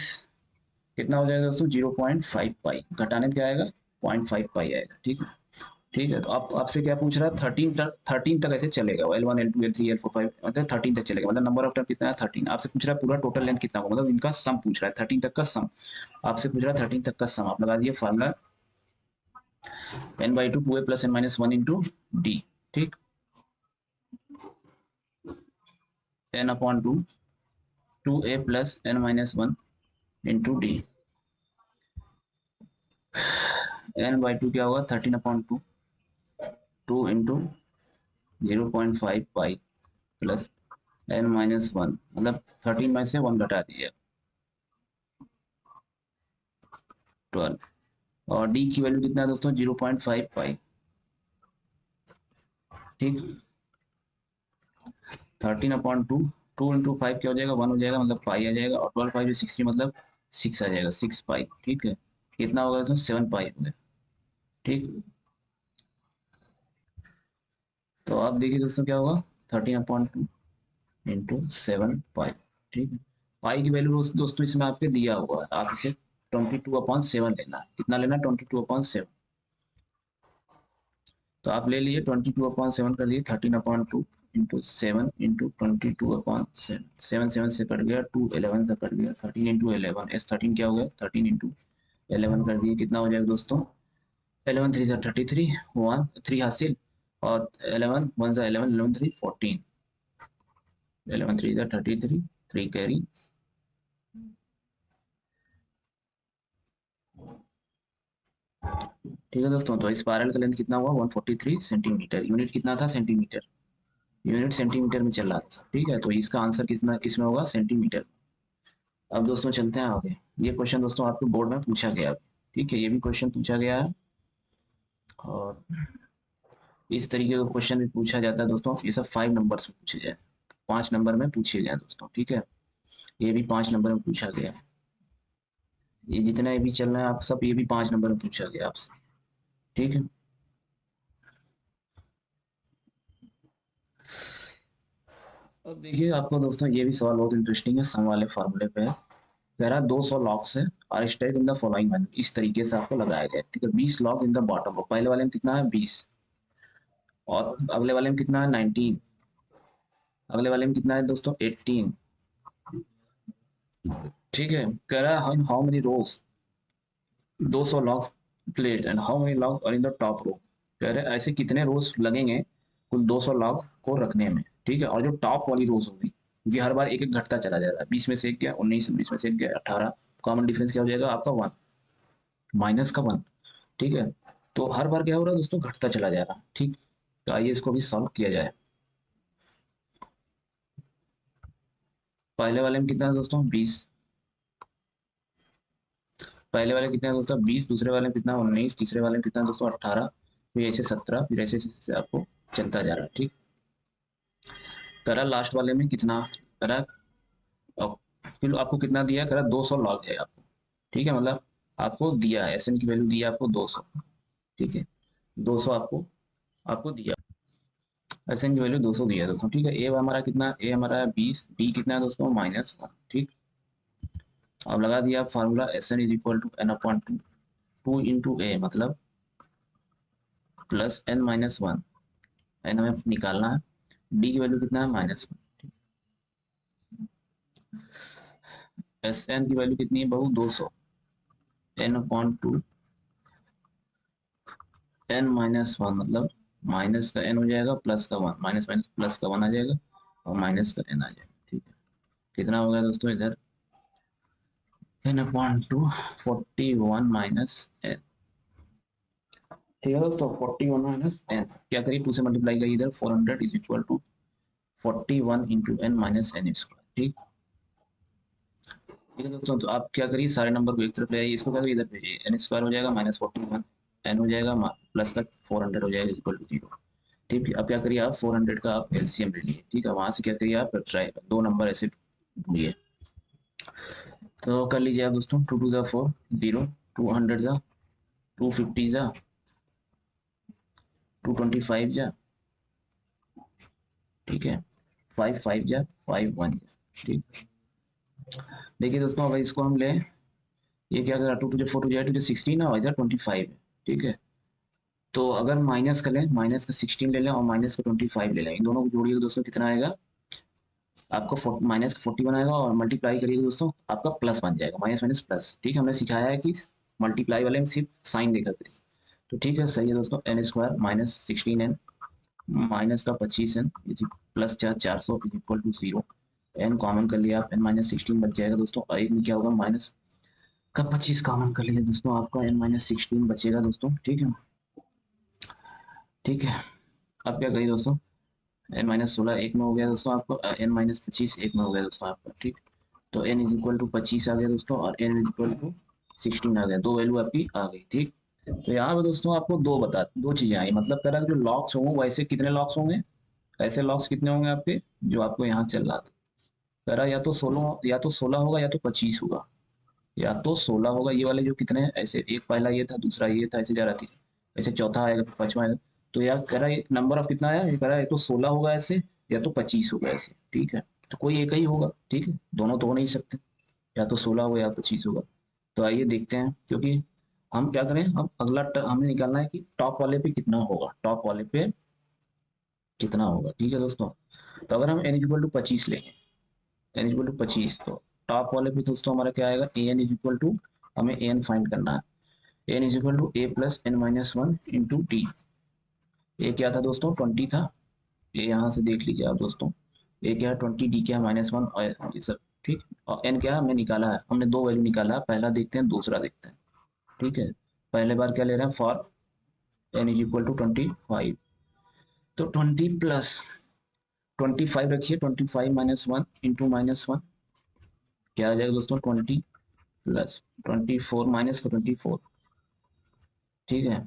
कितना हो जाएगा दोस्तों 0.5 पाई, घटाने में क्या आएगा 0.5 पाई आएगा। ठीक है, ठीक है। तो आप आपसे क्या पूछ रहा है 13 तक ऐसे चलेगा, L1 L2 L3 L4 5 मतलब 13 तक चलेगा, मतलब नंबर ऑफ टर्म कितना है 13। आपसे पूछ रहा है पूरा टोटल लेंथ कितना होगा, मतलब इनका सम पूछ रहा है 13 तक का सम। आपसे पूछ रहा है 13 तक का सम, आप लगा दिए formula n/2 2a + n - 1 into d. ठीक, n/2 2a + n - 1 into D. n/2 क्या होगा 13/2 2 इंटू 0.5 पाई प्लस n - 1, मतलब 13 में से 1 घटा दिए 12। और डी की वैल्यू कितना है दोस्तों 0.5 पाई। ठीक, 13/2 2 इंटू 5 क्या हो जाएगा 1 हो जाएगा, मतलब पाई आ जाएगा, और 12 5 60 मतलब 6 आ जाएगा, 6 पाई। ठीक है, कितना होगा दोस्तों 7 पाई हो गया। ठीक, तो आप देखिए दोस्तों क्या होगा 13/2 इंटू 7 पाई। ठीक है, पाई की वैल्यू दोस्तों इसमें आपके दिया हुआ है, आप इसे 22/7 लेना है। कितना लेना है 22/7। तो आप ले लिए 22/7 कर लिए 13/2 इंटू 7 इंटू 22/7, 7 7 से कट गया 2 11 से कट गया 13 इंटू 11 एस 13 क्या हो गया 13 इंटू 11 कर दिए, कितना हो जाएगा दोस्तों 11 3 से 33 1 3 हासिल, और 11 1 से 11 11 3 14, 11 3 से 33 3 कैरी। ठीक है दोस्तों, तो स्पाइरल का लेंथ कितना हुआ 143 सेंटीमीटर, यूनिट कितना था सेंटीमीटर, यूनिट सेंटीमीटर में चल रहा था। ठीक है, तो इसका आंसर कितना किसमें होगा सेंटीमीटर। अब दोस्तों चलते हैं आगे। ये क्वेश्चन दोस्तों आपके बोर्ड में पूछा गया। ठीक है, ये भी क्वेश्चन पूछा गया है, और इस तरीके का क्वेश्चन भी पूछा जाता है दोस्तों। ये सब 5 नंबर्स में पूछे जाए, 5 नंबर में पूछे गए दोस्तों। ठीक है, ये भी 5 नंबर में पूछा गया। ये जितने भी चल रहे हैं आप सब, ये भी 5 नंबर में पूछा गया आपसे। ठीक है, अब देखिए आपको दोस्तों ये भी सवाल बहुत इंटरेस्टिंग है, सम वाले फॉर्मूले पे है। कह रहा है 200 लॉक्स है और state in the following manner, इस तरीके से आपको लगाया गया। ठीक है, 20 लॉक इन द बॉटम, पहले वाले में कितना है 20, और अगले वाले में कितना है 19, अगले वाले में कितना है दोस्तों 18। ठीक है, कह रहा है how many rows 200 log plate and how many log are in the top row. कह रहे हैं ऐसे कितने रोज लगेंगे कुल 200 लॉग को रखने में। ठीक है, और जो टॉप वाली रोज होगी, क्योंकि हर बार एक एक घटता चला जा रहा है, 20 में से एक गया 19, 19 में से एक गया 18, कॉमन डिफरेंस क्या हो जाएगा आपका 1, माइनस का 1। ठीक है, तो हर बार क्या हो रहा है दोस्तों घटता चला जा रहा है। ठीक, तो आइए इसको भी सॉल्व किया जाए। पहले वाले में कितना है दोस्तों 20, पहले वाले कितना है दोस्तों 20, दूसरे वाले में कितना 19, तीसरे वाले में कितना है दोस्तों 18, फिर ऐसे 17, फिर ऐसे ऐसे आपको चलता जा रहा है। ठीक, करा लास्ट वाले में कितना करा, अब फिर आपको कितना दिया करा 200 लॉग है आपको। ठीक है, मतलब आपको दिया है एस एन की वैल्यू दिया आपको 200। ठीक है, 200 आपको आपको दिया, एस एन की वैल्यू 200 दिया है दोस्तों। ठीक है, ए हमारा कितना, ए हमारा है 20, बी कितना है दोस्तों -1। ठीक, अब लगा दिया आप formula s n is equal to n upon two, two into a मतलब प्लस n - 1, एन हमें निकालना है, डी की वैल्यू कितना है -1। एस एन की वैल्यू कितनी है बहू 200, n/2 n - 1 मतलब माइनस का n हो जाएगा प्लस का 1, माइनस माइनस प्लस का 1 आ जाएगा, और माइनस का n आ जाएगा। ठीक है, कितना हो गया दोस्तों इधर n/2 41 माइनस n। ठीक है दोस्तों 41 माइनस n क्या करिए 2 से मल्टीप्लाई करिए इधर, 400 is equal to 41 into n minus n square. ठीक, ठीक है दोस्तों, तो आप क्या करिए सारे नंबर को एक तरफ ले आइए, इसको क्या करिए इधर भेजिए, एन स्क्वायर हो जाएगा -41, एन हो जाएगा प्लस का 400 हो जाएगा इक्वल टू 0। ठीक है, अब क्या करिए आप 400 का आप एलसीएम ले लिए। ठीक है, वहां से क्या करिए आप ट्राई दो नंबर ऐसे ढूंढिए, तो कर लीजिए आप दोस्तों 2 2 4 0, 200 जा 250 जा 225 जा। ठीक है, 5 5 जा 5 1 जा। ठीक, देखिए दोस्तों अगर इसको हम लें ये क्या करेगा, 2 टू जो 4 टू जाए टू 16 है और इधर 25 है, ठीक है। तो अगर माइनस कर लें, माइनस का 16 ले लें और माइनस का 25 ले लें, इन दोनों को जोड़िए दोस्तों कितना आएगा आपको, माइनस का 40 बनाएगा और मल्टीप्लाई करिएगा दोस्तों आपका प्लस बन जाएगा, माइनस माइनस प्लस, ठीक है। हमने सिखाया है कि मल्टीप्लाई वाले में सिर्फ साइन देखा करिए। तो ठीक है, सही है दोस्तों, n square minus 16 n minus का 25 n plus 400 is equal to 0। N common कर लिया आप, एन माइनस 16 बच जाएगा दोस्तों, और एक में क्या होगा माइनस का 25 कॉमन कर लिया दोस्तों, आपका एन माइनस 16 बचेगा दोस्तों, ठीक है। ठीक है, अब क्या करिए दोस्तों, एन माइनस 16 एक में हो गया दोस्तों आपको, एन माइनस 25 एक में हो गया दोस्तों आपका, ठीक। तो एन इज इक्वल टू 25 आ गया दोस्तों और एन इज इक्वल टू 16 आ गया, दो वैल्यू आपकी आ गई, ठीक। तो यहाँ पे दोस्तों आपको दो चीजें आई, मतलब कह रहा है जो लॉक्स होंगे वैसे कितने लॉक्स होंगे, ऐसे लॉक्स कितने होंगे आपके जो आपको यहाँ चल रहा था। कह रहा है या तो 16, या तो 16 होगा या तो 25 होगा, या तो 16 होगा, ये वाले जो कितने हैं ऐसे, एक पहला ये था दूसरा ये था, ऐसे जा रहा थी, ऐसे चौथा आएगा फिर पांचवा आएगा। तो यार कह रहा है नंबर ऑफ कितना आया, ये कह रहा है या तो 16 होगा ऐसे या तो 25 होगा ऐसे, ठीक है। तो कोई एक ही होगा, ठीक है, दोनों तो हो नहीं सकते, या तो 16 होगा या 25 होगा। तो आइए देखते हैं, क्योंकि हम क्या करें, हम अगला हमें निकालना है कि टॉप वाले पे कितना होगा, टॉप वाले पे कितना होगा, ठीक है दोस्तों। तो अगर हम एन इक्वल टू 25 लेंगे, एन इक्वल टू 25, तो टॉप वाले पे दोस्तों हमारा क्या आएगा, a n is equal to, हमें ए एन फाइंड करना है, n is equal to a plus n minus one into t. A क्या था दोस्तों 20 था, ए यहाँ से देख लीजिए आप दोस्तों, ए क्या है 20, डी क्या है -1 और ये सब, ठीक। और एन क्या है हमने निकाला है, हमने दो वैल्यू निकाला है, पहला देखते हैं दूसरा देखते हैं, ठीक है। पहले बार क्या ले रहे हैं, for n is equal to 25, तो 20 प्लस 25 रखिए, 25 -1 इंटू -1 क्या आ जाएगा दोस्तों, 20 प्लस 24 माइनस का 24, ठीक है।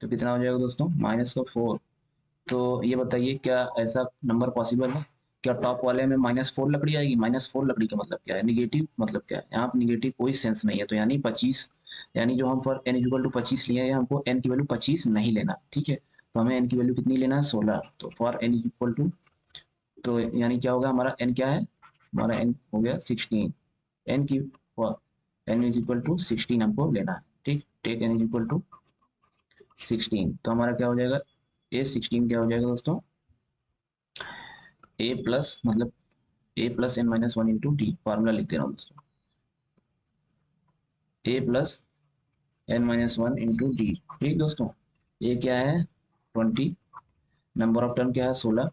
तो कितना हो जाएगा दोस्तों, -4। तो ये बताइए क्या ऐसा नंबर पॉसिबल है, क्या टॉप वाले में -4 लकड़ी आएगी, -4 लकड़ी का मतलब क्या है, निगेटिव मतलब क्या है, यहाँ पे निगेटिव कोई सेंस नहीं है, तो यानी 25, यानी जो हम फॉर एन इक्वल टू 25 लिए हैं, हमको एन की वैल्यू 25 नहीं लेना, ठीक है। तो हमें एन की वैल्यू कितनी लेना है, 16। तो फॉर एन इक्वल टू, तो यानी क्या होगा हमारा एन क्या है, हमारा एन हो गया 16, एन की for n is equal to 16 हमको लेना है, ठीक। Take n is equal to 16, तो हमारा क्या हो जाएगा, ए 16 क्या हो जाएगा दोस्तों, ए प्लस मतलब a plus n minus one into d, formula लिख दे रहा हूँ दोस्तों, a plus n minus one into d, ठीक दोस्तों। ए क्या है 20, नंबर ऑफ टर्म क्या है 16,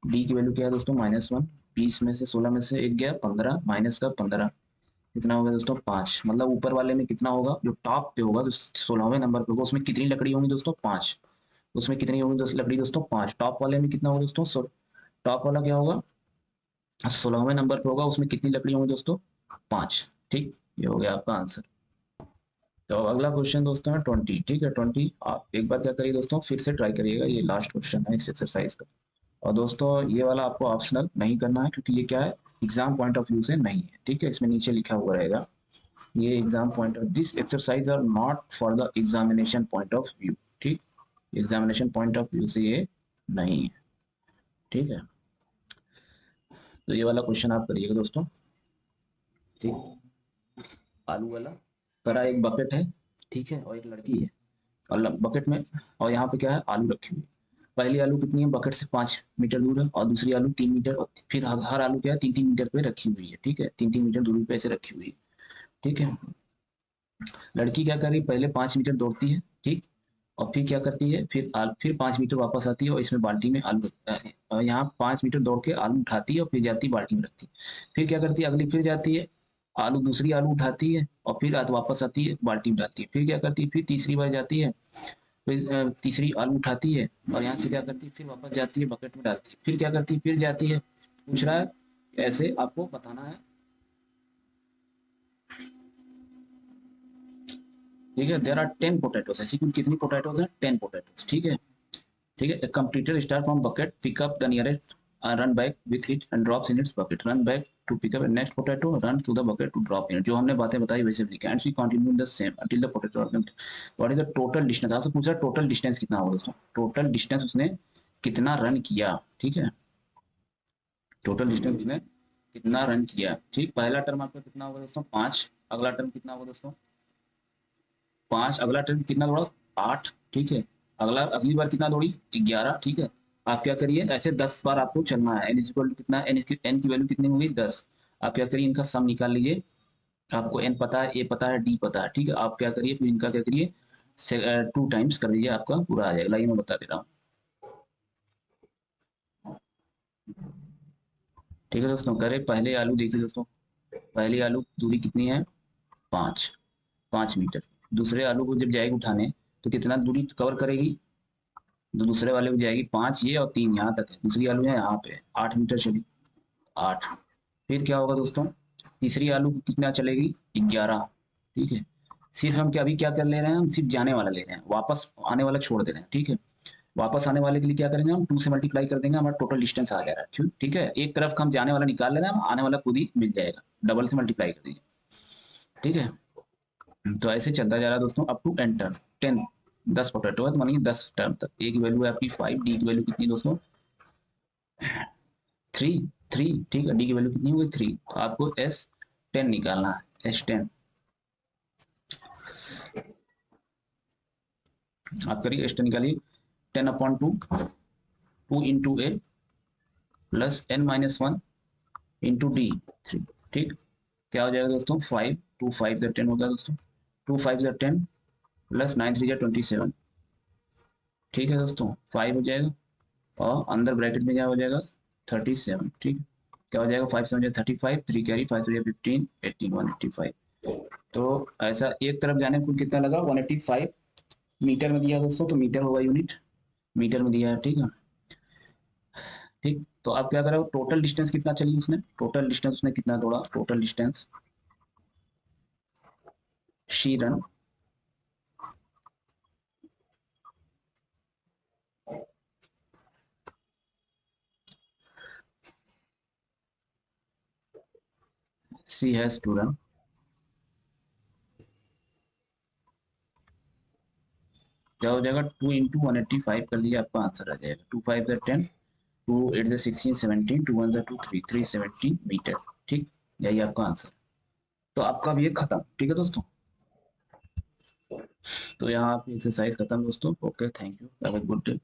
डी की वैल्यू क्या है दोस्तों -1, 20 में से 16 में से एक गया 15, माइनस का 15, कितना होगा दोस्तों 5, मतलब ऊपर वाले में कितना होगा, जो टॉप पे होगा जो 16वें नंबर पे होगा उसमें कितनी लकड़ी होंगी दोस्तों 5, उसमें कितनी होगी दोस्तों लकड़ी दोस्तों 5, टॉप वाले में कितना होगा दोस्तों, टॉप वाला क्या होगा 16वें नंबर पे होगा, उसमें कितनी लकड़ी होंगी दोस्तों 5, ठीक। ये हो गया आपका आंसर। तो अगला क्वेश्चन दोस्तों है 20, ठीक है 20, आप एक बार क्या करिए दोस्तों फिर से ट्राई करिएगा, ये लास्ट क्वेश्चन है इस एक्सरसाइज का। और दोस्तों ये वाला आपको ऑप्शनल नहीं करना है, क्योंकि ये क्या है एग्जाम पॉइंट ऑफ व्यू से नहीं है, ठीक है, इसमें नीचे लिखा हुआ रहेगा, ये exam point of, this exercise are not for the examination point of view, ठीक, एग्जामिनेशन पॉइंट ऑफ व्यू से ये नहीं है, ठीक है। तो ये वाला क्वेश्चन आप करिएगा दोस्तों, ठीक। आलू वाला, करा एक बकेट है, ठीक है, और एक लड़की है, और बकेट में, और यहाँ पे क्या है आलू रखी हुई है, पहली आलू कितनी है बकेट से 5 मीटर दूर है, और दूसरी आलू 3 मीटर, और फिर हर आलू क्या है 3-3 मीटर पे रखी हुई है, ठीक है, 3-3 मीटर दूरी पे ऐसे रखी हुई है, ठीक है। लड़की क्या कर रही है, पहले 5 मीटर दौड़ती है, ठीक, और फिर क्या करती है, फिर 5 मीटर वापस आती है और इसमें बाल्टी में आलू यहाँ 5 मीटर दौड़ के आलू उठाती है और फिर जाती है बाल्टी में रखती है, फिर क्या करती है अगली फिर जाती है, आलू दूसरी आलू उठाती है और फिर वापस आती है बाल्टी में डालती है, फिर क्या करती है, फिर तीसरी बार जाती है, फिर तीसरी आलू उठाती है और यहाँ से क्या करती है फिर वापस जाती है बकेट में डालती है, फिर क्या करती है फिर जाती है, पूछ रहा है ऐसे आपको बताना है, ठीक है। देयर आर 10 पोटैटोस, ऐसी कुल कितनी पोटैटोस है 10 पोटैटोस, ठीक है, ठीक है। Completed star from bucket pick up the nearest, run back with it and drops in its bucket, run back to pick up next potato, run to the bucket to drop in it, जो हमने बातें बताई वैसे भी लिखा, and she continue the same until the potato, what is the total distance, आपसे पूछा total distance कितना होगा दोस्तों, टोटल डिस्टेंस उसने कितना रन किया, ठीक है, टोटल डिस्टेंस उसने कितना रन किया, ठीक। पहला टर्म आपका कितना होगा दोस्तों 5, अगला टर्म कितना होगा दोस्तों 5, अगला टर्म कितना दौड़ा 8, ठीक है। अगली बार कितना दौड़ी 11, ठीक है। आप क्या करिए ऐसे 10 बार आपको चलना है। एन इक्वल टू कितना, एन की वैल्यू कितनी होगी 10। आप क्या करिए इनका सम निकाल लीजिए। आपको एन पता है, ए पता है, डी पता है, ठीक है। आप क्या करिए फिर इनका क्या करिए 2 टाइम्स कर दीजिए, आपका पूरा आ जाएगा। लाइए मैं बता दे रहा हूँ, ठीक है दोस्तों। करे पहले आलू देखिए दोस्तों, पहले आलू दूरी कितनी है 5, 5 मीटर। दूसरे आलू को जब जाएगी उठाने तो कितना दूरी कवर करेगी, तो दूसरे वाले को जाएगी 5 ये और 3 यहाँ तक है। दूसरी आलू है यहाँ पे 8 मीटर चली, 8। फिर क्या होगा दोस्तों तीसरी आलू को कितना चलेगी 11, ठीक है। सिर्फ हम क्या अभी क्या कर ले रहे हैं, हम सिर्फ जाने वाला ले रहे हैं, वापस आने वाला छोड़ दे रहे हैं, ठीक है। वापस आने वाले के लिए क्या करेंगे हम 2 से मल्टीप्लाई कर देंगे, हमारा टोटल डिस्टेंस आ जाएगा, ठीक है। एक तरफ हम जाने वाला निकाल ले रहे हैं, आने वाला खुद ही मिल जाएगा, डबल से मल्टीप्लाई कर दीजिए, ठीक है। तो ऐसे चलता जा रहा है दोस्तों up to n term 10। 10 potato है तो मानिए 10 टर्म तक। ए की वैल्यू है आपकी 5, डी की वैल्यू कितनी दोस्तों 3, 3, ठीक है। डी की वैल्यू कितनी होगी 3। तो आपको S10 निकालना है, S10। आप करिए S10 निकालिए, 10/2, 2 इंटू ए प्लस n-1 इंटू डी 3, ठीक। क्या हो जाएगा दोस्तों 5, 2 5 ज़ा 10 हो गया दोस्तों, 2 5 ज़ा 10 प्लस 9 3 ज़ा 27, ठीक है दोस्तों 5 हो जाएगा। और अंदर ब्रैकेट में क्या हो जाएगा 37, ठीक। क्या हो जाएगा 5 7 जा 35, 3 कैरी 5 3 15, 18 185। तो ऐसा एक तरफ जाने को कितना लगा 185 मीटर में दिया दोस्तों, तो मीटर होगा यूनिट, मीटर में दिया है, ठीक है। ठीक, तो आप क्या करो टोटल डिस्टेंस कितना चली उसने, टोटल डिस्टेंस उसने कितना दौड़ा, total distance she run she has to run, क्या हो जाएगा 2 इंटू 185 कर दीजिए, आपका आंसर आ जाएगा 2 5 ज़ा 10, 2 8 ज़ा 16 17, 2 1 ज़ा 2 3 370 मीटर, ठीक। यही आपका आंसर। तो आपका भी ये खत्म, ठीक है दोस्तों। तो यहाँ आपकी एक्सरसाइज खत्म दोस्तों। Okay, thank you, have a good day.